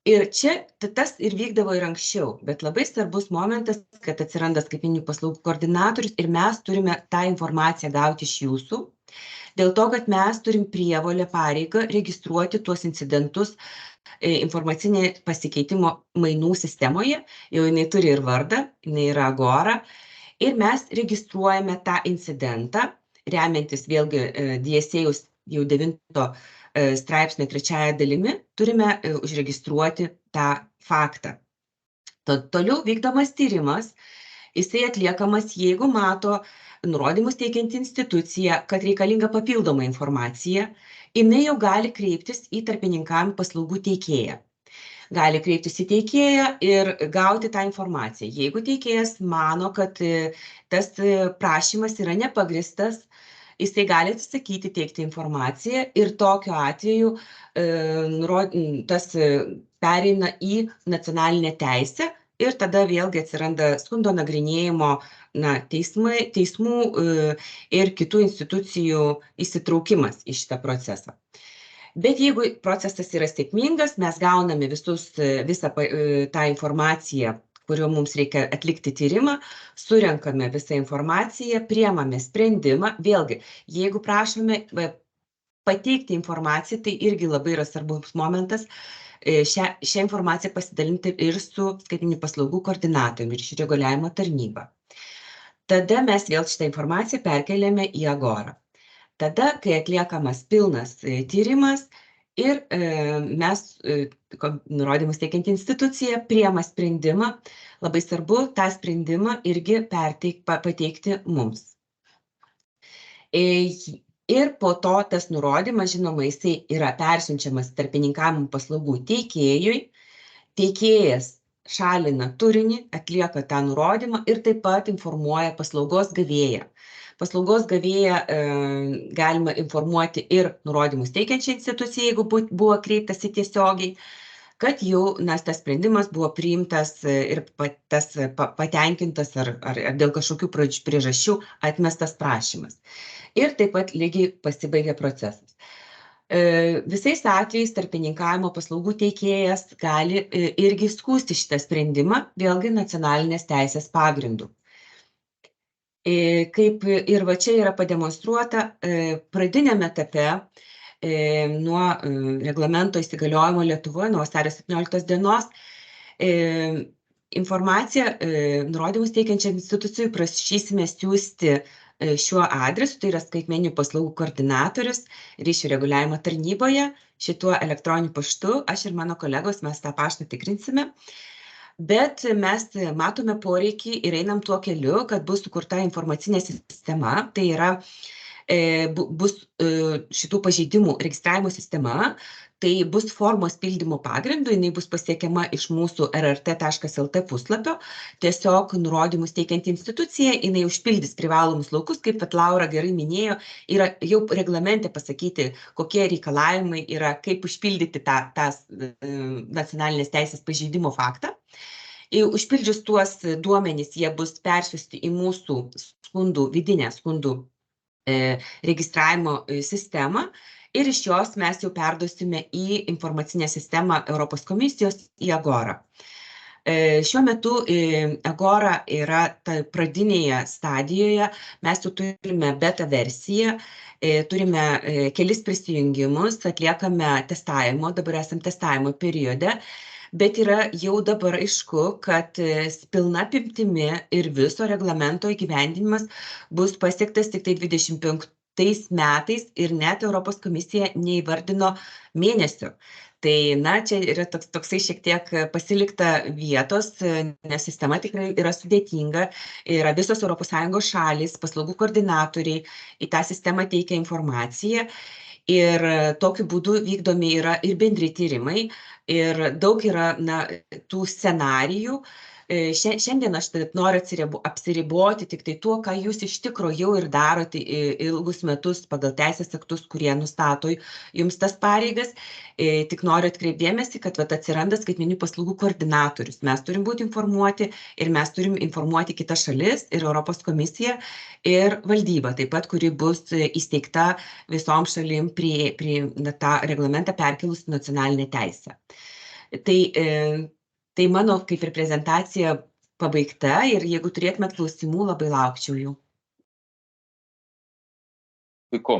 Ir čia tas ir vykdavo ir anksčiau, bet labai svarbus momentas, kad atsiranda skaitmeninių paslaugų koordinatorius ir mes turime tą informaciją gauti iš jūsų, dėl to, kad mes turim prievolę pareigą registruoti tuos incidentus informacinė pasikeitimo mainų sistemoje, jau jinai turi ir vardą, jinai yra Agora, ir mes registruojame tą incidentą, remiantis vėlgi DSA jau 9 straipsnio 3 dalimi, turime užregistruoti tą faktą. Toliau vykdomas tyrimas, jisai atliekamas, jeigu mato nurodymus teikianti institucija, kad reikalinga papildoma informacija, jinai jau gali kreiptis į tarpininkavimo paslaugų teikėją. Gali kreiptis į teikėją ir gauti tą informaciją. Jeigu teikėjas mano, kad tas prašymas yra nepagristas, jisai gali atsisakyti teikti informaciją ir tokiu atveju tas pereina į nacionalinę teisę ir tada vėlgi atsiranda skundo nagrinėjimo teismų ir kitų institucijų įsitraukimas į šitą procesą. Bet jeigu procesas yra sėkmingas, mes gauname visą tą informaciją, kurio mums reikia atlikti tyrimą, surenkame visą informaciją, priemame sprendimą. Vėlgi, jeigu prašome pateikti informaciją, tai irgi labai yra svarbus momentas šią informaciją pasidalinti ir su skaitmeninių paslaugų koordinatoriumi ir reguliavimo tarnyba. Tada mes vėl šitą informaciją perkeliame į Agorą. Tada, kai atliekamas pilnas tyrimas ir mes, nurodymus teikianti institucija, priema sprendimą, labai svarbu tą sprendimą irgi pateikti mums. Ir po to tas nurodymas, žinoma, jisai yra persiunčiamas tarpininkavimo paslaugų teikėjui, teikėjas šalina turinį, atlieka tą nurodymą ir taip pat informuoja paslaugos gavėją. Paslaugos gavėją galima informuoti ir nurodymus teikiančią instituciją, jeigu buvo kreiptasi tiesiogiai, kad jau tas sprendimas buvo priimtas ir tas patenkintas ar dėl kažkokių priežasčių atmestas prašymas. Ir taip pat lygiai pasibaigia procesas. Visais atvejais tarpininkavimo paslaugų teikėjas gali irgi skųsti šitą sprendimą, vėlgi nacionalinės teisės pagrindų. Kaip ir va čia yra pademonstruota, pradiniame etape nuo reglamento įsigaliojimo Lietuvoje, nuo vasario 17 dienos, informaciją nurodymus teikiančią institucijų prašysime siųsti šiuo adresu, tai yra skaitmeninių paslaugų koordinatorius ryšių reguliavimo tarnyboje, šituo elektroniniu paštu, aš ir mano kolegos mes tą paštą tikrinsime. Bet mes matome poreikį ir einam tuo keliu, kad bus sukurta informacinė sistema, tai yra bus šitų pažeidimų registravimo sistema, tai bus formos pildymo pagrindu, jinai bus pasiekiama iš mūsų rrt.lt puslapio, tiesiog nurodymus teikiant instituciją, jinai užpildys privalomus laukus, kaip pat Laura gerai minėjo, yra jau reglamente pasakyti, kokie reikalavimai yra, kaip užpildyti tą nacionalinės teisės pažeidimo faktą. Užpildžius tuos duomenys, jie bus persiųsti į mūsų vidinę skundų registravimo sistemą ir iš jos mes jau perduosime į informacinę sistemą Europos komisijos į Agorą. Šiuo metu Agora yra pradinėje stadijoje, mes jau turime beta versiją, turime kelis prisijungimus, atliekame testavimo, dabar esam testavimo periode, bet yra jau dabar aišku, kad pilna apimtimi ir viso reglamento įgyvendinimas bus pasiektas tik tai 25 metais ir net Europos komisija neįvardino mėnesių. Tai, čia yra toksai šiek tiek pasilikta vietos, nes sistema tikrai yra sudėtinga, yra visos ES šalys, paslaugų koordinatoriai į tą sistemą teikia informaciją ir tokiu būdu vykdomi yra ir bendri tyrimai ir daug yra tų scenarijų. Šiandien aš noriu apsiriboti tik tai tuo, ką jūs iš tikro jau ir darote ilgus metus pagal teisės aktus, kurie nustato jums tas pareigas. Tik noriu atkreipdėmėsi, kad atsiranda skaitmeninių paslaugų koordinatorius. Mes turim būti informuoti ir mes turim informuoti kitas šalis ir Europos komisiją ir valdybą, taip pat, kuri bus įsteigta visom šalim prie tą reglamentą perkelus nacionalinę teisę. Tai mano kaip ir prezentacija pabaigta ir jeigu turėtumėt klausimų, labai laukčiau jų. Puiku.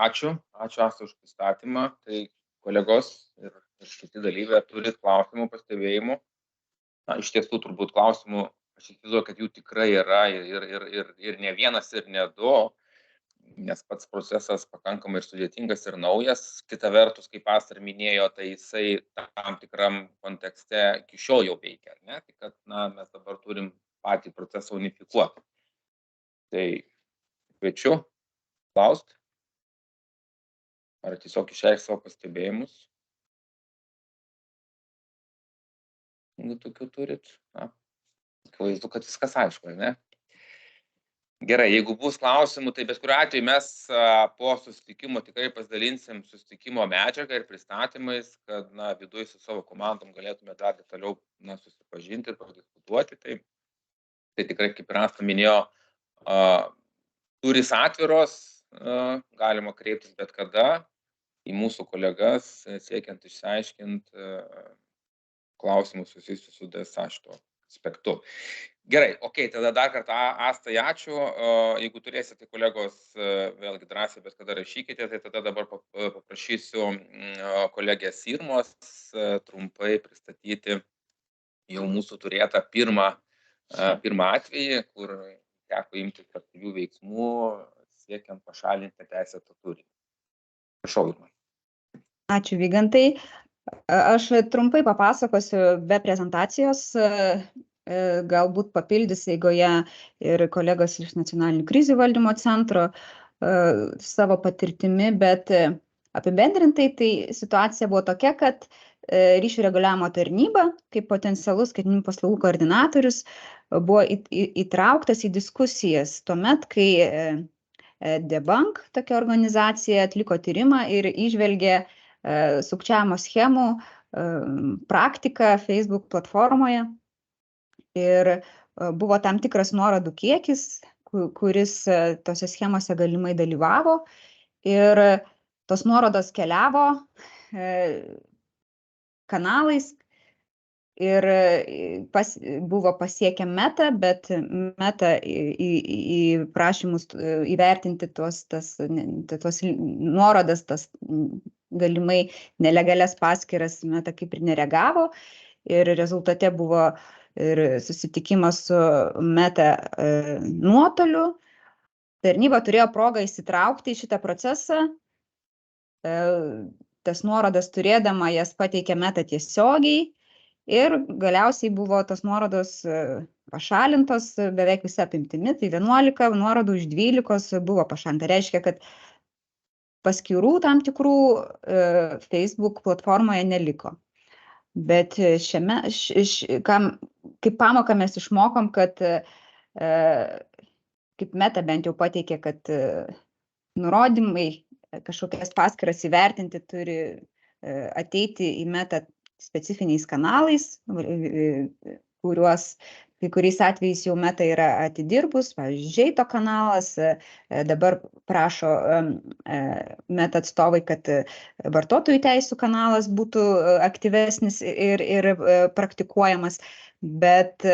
Ačiū Asta už pristatymą. Tai kolegos ir kiti dalyviai turit klausimų, pastebėjimų. Iš tiesų turbūt klausimų, aš įsivaizduoju, kad jų tikrai yra ir ne vienas, ir ne du, nes pats procesas pakankamai ir sudėtingas ir naujas. Kita vertus, kaip Asta ir minėjo, tai jisai tam tikram kontekste iki šiol jau veikia, ne? Tai kad mes dabar turim patį procesą unifikuoti. Tai kviečiu klausti, ar tiesiog išreikšti savo pastebėjimus. Jeigu tokių turit, akivaizdu, kad viskas aišku, ne? Gerai, jeigu bus klausimų, tai bet kuriuo atveju mes po susitikimo tikrai pasidalinsim susitikimo medžiagą ir pristatymais, kad viduje su savo komandom galėtume dar detaliau susipažinti ir padiskutuoti. Tai tikrai, kaip ir Asta minėjo, durys atviros, galima kreiptis bet kada į mūsų kolegas, siekiant išsiaiškinti klausimus susijusius su DSA šito aspektu. Gerai, tada dar kartą Astai ačiū. Jeigu turėsite kolegos, vėlgi drąsiai bet kada rašykite, tai tada dabar paprašysiu kolegės Irmos trumpai pristatyti jau mūsų turėtą pirmą atvejį, kur teko imtis aktyvių veiksmų siekiant pašalinti teisėtą turinį. Prašau, Irma. Ačiū, Vygantai. Aš trumpai papasakosiu be prezentacijos, galbūt papildys eigoje ir kolegos iš Nacionalinių krizių valdymo centro savo patirtimi, bet apibendrintai tai situacija buvo tokia, kad ryšių reguliavimo tarnyba, kaip potencialus skaitmeninių paslaugų koordinatorius, buvo įtrauktas į diskusijas tuomet, kai Debank, tokia organizacija, atliko tyrimą ir įžvelgė sukčiavimo schemų praktiką Facebook platformoje. Ir buvo tam tikras nuorodų kiekis, kuris tose schemose galimai dalyvavo. Ir tos nuorodos keliavo kanalais ir buvo pasiekę Meta, bet Meta į prašymus įvertinti tos nuorodas, tas galimai nelegalias paskyras Meta kaip ir nereagavo. Ir rezultate buvo ir susitikimas su Meta nuotoliu. Tarnyba turėjo progą įsitraukti į šitą procesą. Tas nuorodas turėdama jas pateikė Meta tiesiogiai ir galiausiai buvo tos nuorodos pašalintos beveik visa apimtimi, tai 11 nuorodų iš 12 buvo pašalinta. Reiškia, kad paskyrų tam tikrų Facebook platformoje neliko. Bet šiame, kaip pamoką mes išmokom, kad kaip Meta bent jau pateikė, kad nurodymai kažkokias paskyras įvertinti turi ateiti į Meta specifiniais kanalais, kuriuos kai kuriais atvejais jau Meta yra atidirbus, pavyzdžiui, Žeito kanalas, dabar prašo Meta atstovai, kad vartotojų teisų kanalas būtų aktyvesnis ir praktikuojamas, bet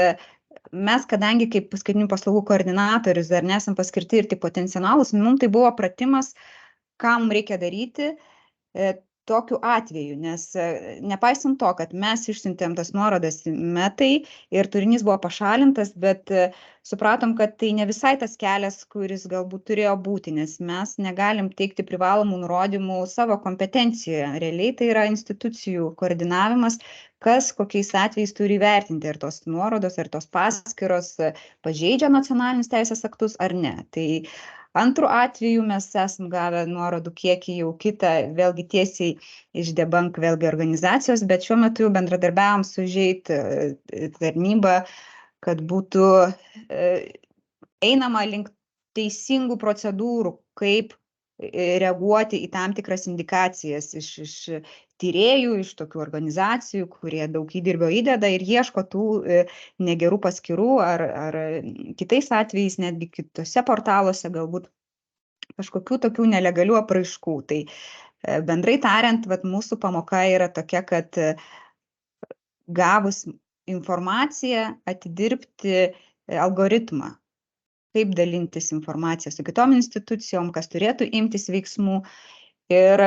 mes, kadangi kaip skaitmeninių paslaugų koordinatorius dar nesam paskirti ir tik potencialus, mums tai buvo pratimas, ką mums reikia daryti tokiu atveju, nes nepaisant to, kad mes išsiuntėm tas nuorodas Metai ir turinys buvo pašalintas, bet supratom, kad tai ne visai tas kelias, kuris galbūt turėjo būti, nes mes negalim teikti privalomų nurodymų savo kompetencijoje. Realiai tai yra institucijų koordinavimas, kas kokiais atvejais turi vertinti, ar tos nuorodos, ar tos paskyros pažeidžia nacionalinius teisės aktus ar ne. Tai antru atveju mes esam gavę nuorodų kiekį jau kitą, vėlgi tiesiai iš Debunk vėlgi organizacijos, bet šiuo metu jau bendradarbiavom su Žeit tarnyba, kad būtų einama link teisingų procedūrų, kaip reaguoti į tam tikras indikacijas iš tyrėjų, iš tokių organizacijų, kurie daug įdirbio įdeda ir ieško tų negerų paskyrų ar kitais atvejais, netgi kitose portaluose galbūt kažkokių tokių nelegalių apraiškų. Tai bendrai tariant, mūsų pamoka yra tokia, kad gavus informaciją atidirbti algoritmą, kaip dalintis informaciją su kitom institucijom, kas turėtų imtis veiksmų. Ir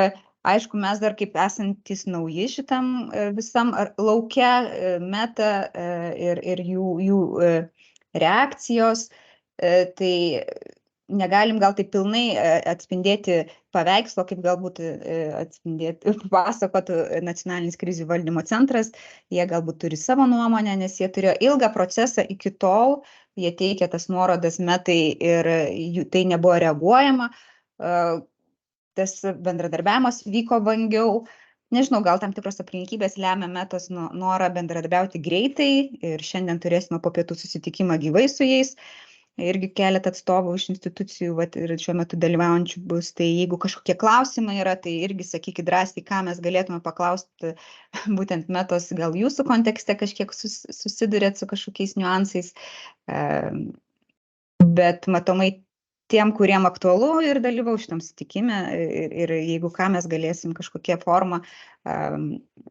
aišku, mes dar kaip esantis nauji šitam visam lauke Meta ir jų reakcijos, tai negalim gal taip pilnai atspindėti paveikslo, kaip galbūt pasakotų Nacionalinis krizių valdymo centras. Jie galbūt turi savo nuomonę, nes jie turėjo ilgą procesą iki tol, jie teikė tas nuorodas Metai ir tai nebuvo reaguojama. Tas bendradarbiavimas vyko vangiau. Nežinau, gal tam tikros aplinkybės lemia Metos norą bendradarbiauti greitai ir šiandien turėsime po pietų susitikimą gyvai su jais. Irgi keletą atstovų iš institucijų ir šiuo metu dalyvaujančių bus. Tai jeigu kažkokie klausimai yra, tai irgi sakykit drąsiai, ką mes galėtume paklausti būtent Metos, gal jūsų kontekste kažkiek susidurėt su kažkokiais niuansais. Bet matomai tiem, kuriem aktualu ir dalyvau šitam susitikime ir jeigu ką mes galėsim kažkokią formą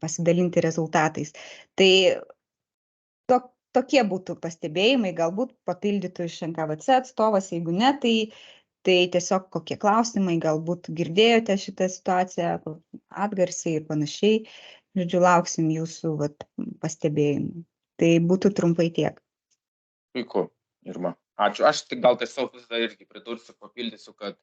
pasidalinti rezultatais. Tai tokie būtų pastebėjimai, galbūt papildytų iš NKVC atstovas, jeigu ne, tai tiesiog kokie klausimai, galbūt girdėjote šitą situaciją, atgarsiai ir panašiai. Žodžiu, lauksim jūsų pastebėjimų. Tai būtų trumpai tiek. Puiku, Irma. Ačiū. Aš tik gal tiesiog visą irgi pridursiu, papildysiu, kad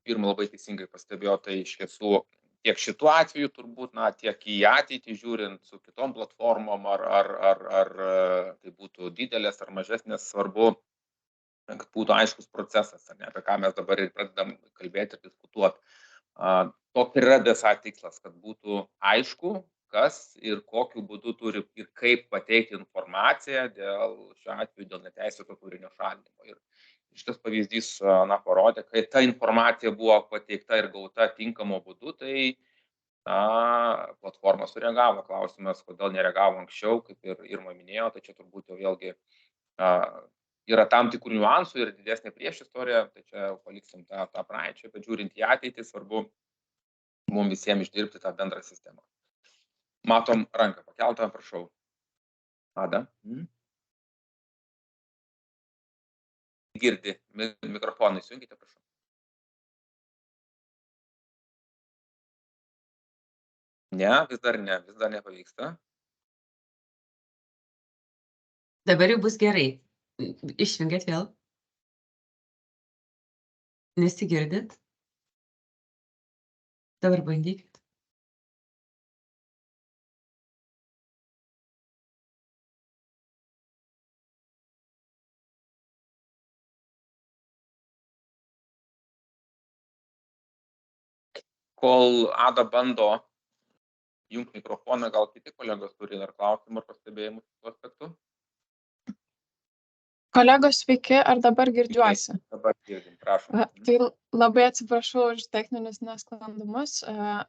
Irma labai teisingai pastebėjo, tai iš tiesų tiek šituo atveju turbūt, tiek į ateitį žiūrint su kitom platformom, ar tai būtų didelės ar mažesnės, svarbu, kad būtų aiškus procesas, apie ką mes dabar ir pradedam kalbėti ir diskutuoti. Toks yra DSA tikslas, kad būtų aišku, kas ir kokiu būdu turi ir kaip pateikti informaciją šiuo atveju dėl neteisėto turinio šalinimo. Ir šitas pavyzdys parodė, kai ta informacija buvo pateikta ir gauta tinkamo būdu, tai platforma sureagavo. Klausimas, kodėl nereagavo anksčiau, kaip ir Irma minėjo, tai čia turbūt jau vėlgi yra tam tikrų niuansų ir didesnė priešistorija, tai čia paliksim tą praeitį, bet žiūrint į ateitį, svarbu mums visiems išdirbti tą bendrą sistemą. Matom ranką pakeltą, prašau. Ada. Girdi, mikrofonai įsijungite, prašau. Ne, vis dar nepavyksta. Dabar jau bus gerai. Išjungėt vėl. Nesigirdit. Dabar bandykit. Kol Ada bando jungti mikrofoną, gal kiti kolegos turi dar klausimų ar pastebėjimų šiuo aspektu? Kolegos, sveiki, ar dabar girdžiuosi? Dabar girdim, prašom. Tai labai atsiprašau už techninius nesklandumus.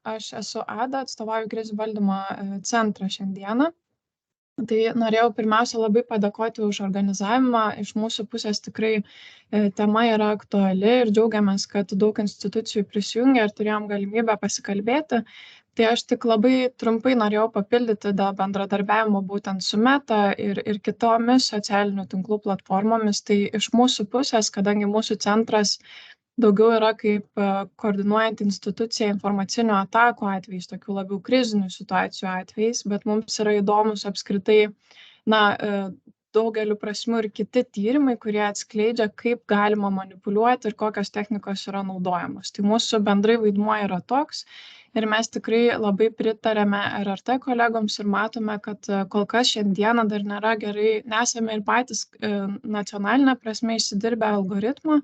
Aš esu Ada, atstovauju krizių valdymo centrą šiandieną. Tai norėjau pirmiausia labai padėkoti už organizavimą. Iš mūsų pusės tikrai tema yra aktuali ir džiaugiamės, kad daug institucijų prisijungia ir turėjom galimybę pasikalbėti. Tai aš tik labai trumpai norėjau papildyti dėl bendradarbiavimo būtent su Meta ir kitomis socialinių tinklų platformomis. Tai iš mūsų pusės, kadangi mūsų centras daugiau yra kaip koordinuojant instituciją informacinių atakų atvejais, tokių labiau krizinių situacijų atvejais, bet mums yra įdomus apskritai, daugeliu prasmių ir kiti tyrimai, kurie atskleidžia, kaip galima manipuliuoti ir kokios technikos yra naudojamos. Tai mūsų bendrai vaidmuo yra toks ir mes tikrai labai pritarėme RRT kolegoms ir matome, kad kol kas šiandieną dar nėra gerai, nesame ir patys nacionalinė prasme išsidirbę algoritmą,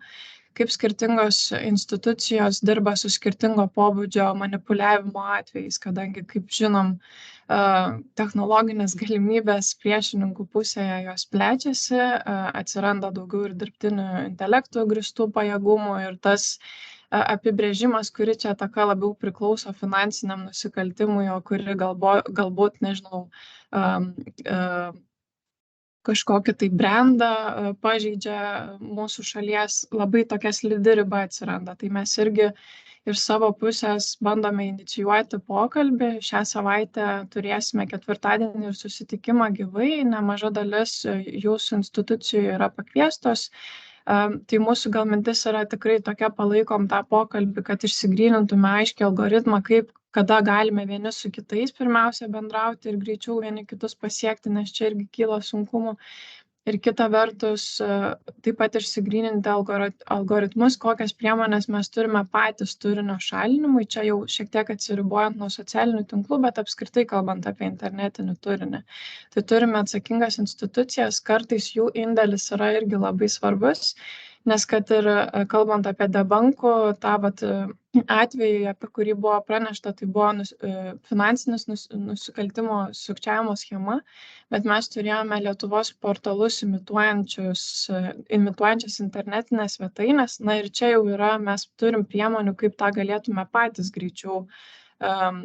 kaip skirtingos institucijos dirba su skirtingo pobūdžio manipuliavimo atvejais, kadangi, kaip žinom, technologinės galimybės priešininkų pusėje jos plečiasi, atsiranda daugiau ir dirbtinių intelektų grįstų pajėgumų ir tas apibrėžimas, kuri čia ataka labiau priklauso finansiniam nusikaltimui, o kuri galbūt, nežinau, kažkokį tai brandą pažeidžia mūsų šalies, labai tokia slidi riba atsiranda. Tai mes irgi iš savo pusės bandome inicijuoti pokalbį. Šią savaitę turėsime ketvirtadienį ir susitikimą gyvai, nemaža dalis jūsų institucijų yra pakviestos. Tai mūsų gal mintis yra tikrai tokia, palaikom tą pokalbį, kad išsigrynintume aiškiai algoritmą, kada galime vieni su kitais pirmiausia bendrauti ir greičiau vieni kitus pasiekti, nes čia irgi kyla sunkumų. Ir kita vertus, taip pat išsigryninti algoritmus, kokias priemonės mes turime patys turinio šalinimui, čia jau šiek tiek atsiribojant nuo socialinių tinklų, bet apskritai kalbant apie internetinį turinį. Tai turime atsakingas institucijas, kartais jų indėlis yra irgi labai svarbus, nes kad ir kalbant apie debankų, tą atvejį, apie kurį buvo pranešta, tai buvo finansinis nusikaltimo sukčiavimo schema, bet mes turėjome Lietuvos portalus imituojančias internetinės svetainės, ir čia jau yra, mes turim priemonių, kaip tą galėtume patys greičiau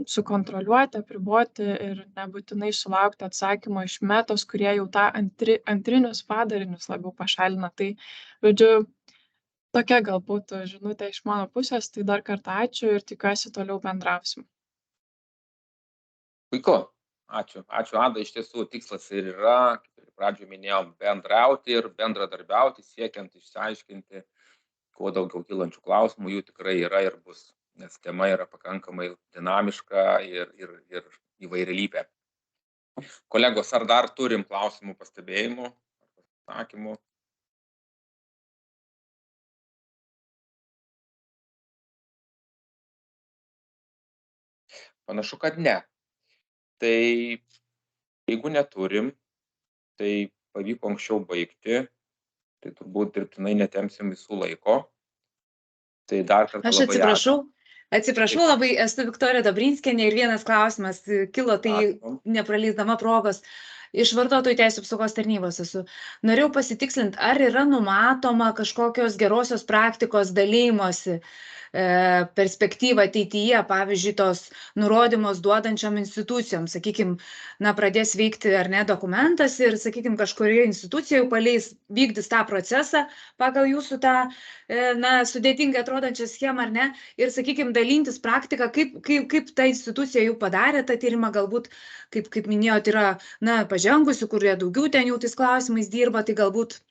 sukontroliuoti, apriboti ir nebūtinai sulaukti atsakymo iš Metos, kurie jau tą antrinius padarinius labiau pašalina. Tai, žodžiu, tokia galbūt žinutė iš mano pusės, tai dar kartą ačiū ir tikiuosi toliau bendrausim. Puiku, ačiū. Ačiū, Ada, iš tiesų tikslas ir yra, kaip ir pradžioje minėjom, bendrauti ir bendradarbiauti, siekiant išsiaiškinti, kuo daugiau kylančių klausimų, jų tikrai yra ir bus, nes tema yra pakankamai dinamiška ir įvairialypė. Kolegos, ar dar turim klausimų, pastebėjimų, pasakymų? Panašu, kad ne. Tai jeigu neturim, tai pavyko anksčiau baigti, tai turbūt dirbtinai netempsim visų laiko. Tai dar kartą Aš atsiprašau labai, esu Viktorija Dobrinskienė ir vienas klausimas kilo, tai nepraleisdama progos. Iš vartotojų teisių apsaugos tarnybos esu. Norėjau pasitikslinti, ar yra numatoma kažkokios gerosios praktikos dalymosi perspektyva ateityje, pavyzdžiui, tos nurodymus duodančiom institucijom, sakykime, pradės veikti ar ne dokumentas ir, sakykime, kažkurioje institucijoje paleis vykdys tą procesą pagal jūsų tą, sudėtingai atrodančią schemą ar ne, ir, sakykime, dalintis praktiką, kaip ta institucija jau padarė tą tyrimą, galbūt, kaip minėjot, yra, pažengusi, kurie daugiau ten jau tais klausimais dirba, tai galbūt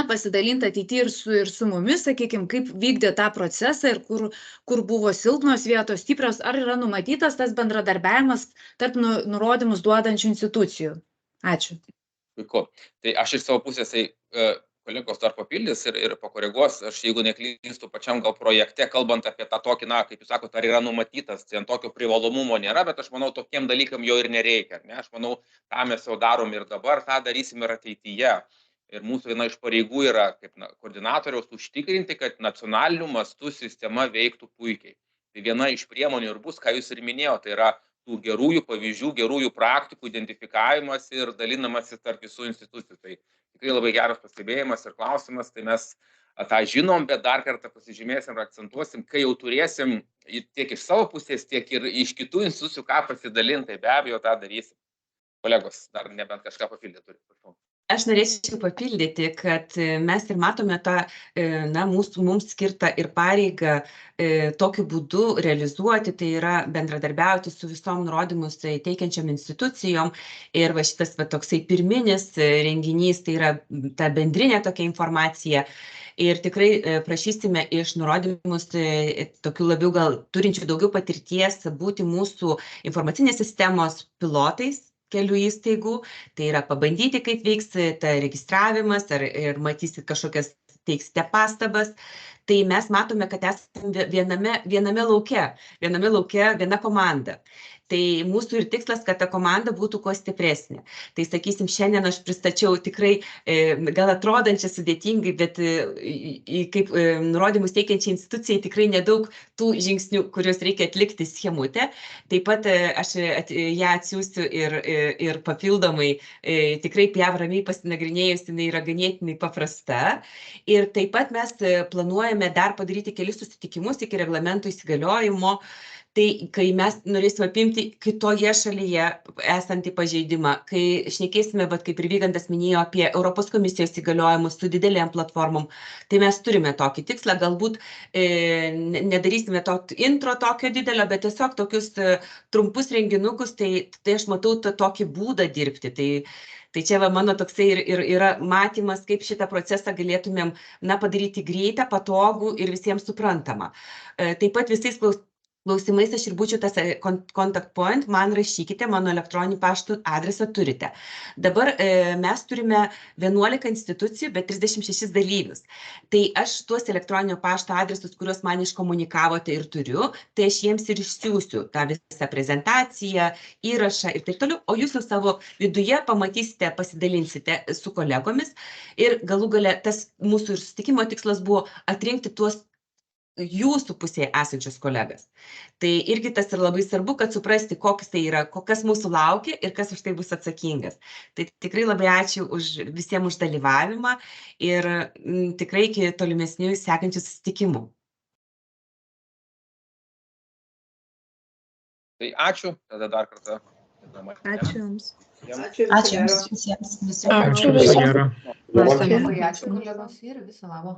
pasidalinti ateityje ir su mumis, sakykime, kaip vykdė tą procesą ir kur buvo silpnos vietos, stiprios, ar yra numatytas tas bendradarbiavimas tarp nurodymus duodančių institucijų. Ačiū. Puiku. Tai aš iš savo pusės, kolegos dar papildys ir pakoreguos, aš jeigu neklystu pačiam gal projekte, kalbant apie tą tokį, kaip jūs sakote, ar yra numatytas, ten tokio privalomumo nėra, bet aš manau, tokiem dalykam jo ir nereikia. Ne? Aš manau, tą mes jau darom ir dabar, tą darysim ir ateityje. Ir mūsų viena iš pareigų yra, kaip koordinatoriaus, užtikrinti, kad nacionaliniu mastu sistema veiktų puikiai. Tai viena iš priemonių ir bus, ką jūs ir minėjote, tai yra tų gerųjų pavyzdžių, gerųjų praktikų identifikavimas ir dalinamasi tarp visų institucijų. Tai tikrai labai geras pastebėjimas ir klausimas, tai mes tą žinom, bet dar kartą pasižymėsim ir akcentuosim, kai jau turėsim tiek iš savo pusės, tiek ir iš kitų institucijų, ką pasidalinti, tai be abejo tą darysim. Kolegos, dar nebent kažką papildyti turi. Aš norėčiau papildyti, kad mes ir matome tą mums skirtą ir pareigą tokiu būdu realizuoti, tai yra bendradarbiauti su visom nurodymus teikiančiom institucijom. Ir va šitas toksai pirminis renginys, tai yra ta bendrinė tokia informacija. Ir tikrai prašysime iš nurodymus tokių labiau gal turinčių daugiau patirties būti mūsų informacinės sistemos pilotais kelių įstaigų, tai yra pabandyti, kaip veiks ta registravimas, ir matysit kažkokias, teiksite pastabas. Tai mes matome, kad esame viename lauke, viena komanda. Tai mūsų ir tikslas, kad ta komanda būtų kuo stipresnė. Tai sakysim, šiandien aš pristačiau tikrai gal atrodančią sudėtingai, bet kaip nurodymus teikiančiai institucijai tikrai nedaug tų žingsnių, kuriuos reikia atlikti schemutę. Taip pat aš ją atsiųsiu ir papildomai, tikrai ją ramiai pasinagrinėjus, jinai yra ganėtinai paprasta. Ir taip pat mes planuojame dar padaryti kelis susitikimus iki reglamento įsigaliojimo. Tai kai mes norėsime apimti kitoje šalyje esantį pažeidimą, kai šnekėsime, kaip ir Vygantas minėjo, apie Europos komisijos įgaliojimus su didelėm platformom, tai mes turime tokį tikslą, galbūt nedarysime to intro tokio didelio, bet tiesiog tokius trumpus renginukus, tai aš matau tokį būdą dirbti. Tai čia mano toksai ir yra matymas, kaip šitą procesą galėtumėm padaryti greitą, patogų ir visiems suprantamą. Taip pat visais klausimais aš ir būčiau tas contact point, man rašykite, mano elektroninį paštų adresą turite. Dabar mes turime 11 institucijų, bet 36 dalyvius. Tai aš tuos elektroninio pašto adresus, kuriuos man iškomunikavote ir turiu, tai aš jiems ir išsiųsiu tą visą prezentaciją, įrašą ir taip toliau, o jūs jau savo viduje pamatysite, pasidalinsite su kolegomis ir galų gale tas mūsų ir susitikimo tikslas buvo atrinkti tuos jūsų pusėje esančius kolegas. Tai irgi tas ir labai svarbu, kad suprasti, koks tai yra, kas mūsų laukia ir kas už tai bus atsakingas. Tai tikrai labai ačiū visiems už dalyvavimą ir tikrai iki tolimesnių sekančių susitikimų. Tai ačiū, tada dar kartą. Ačiū Jums. Ačiū Jums visiems. Ačiū visiems. Labai ačiū kolegos ir viso labo.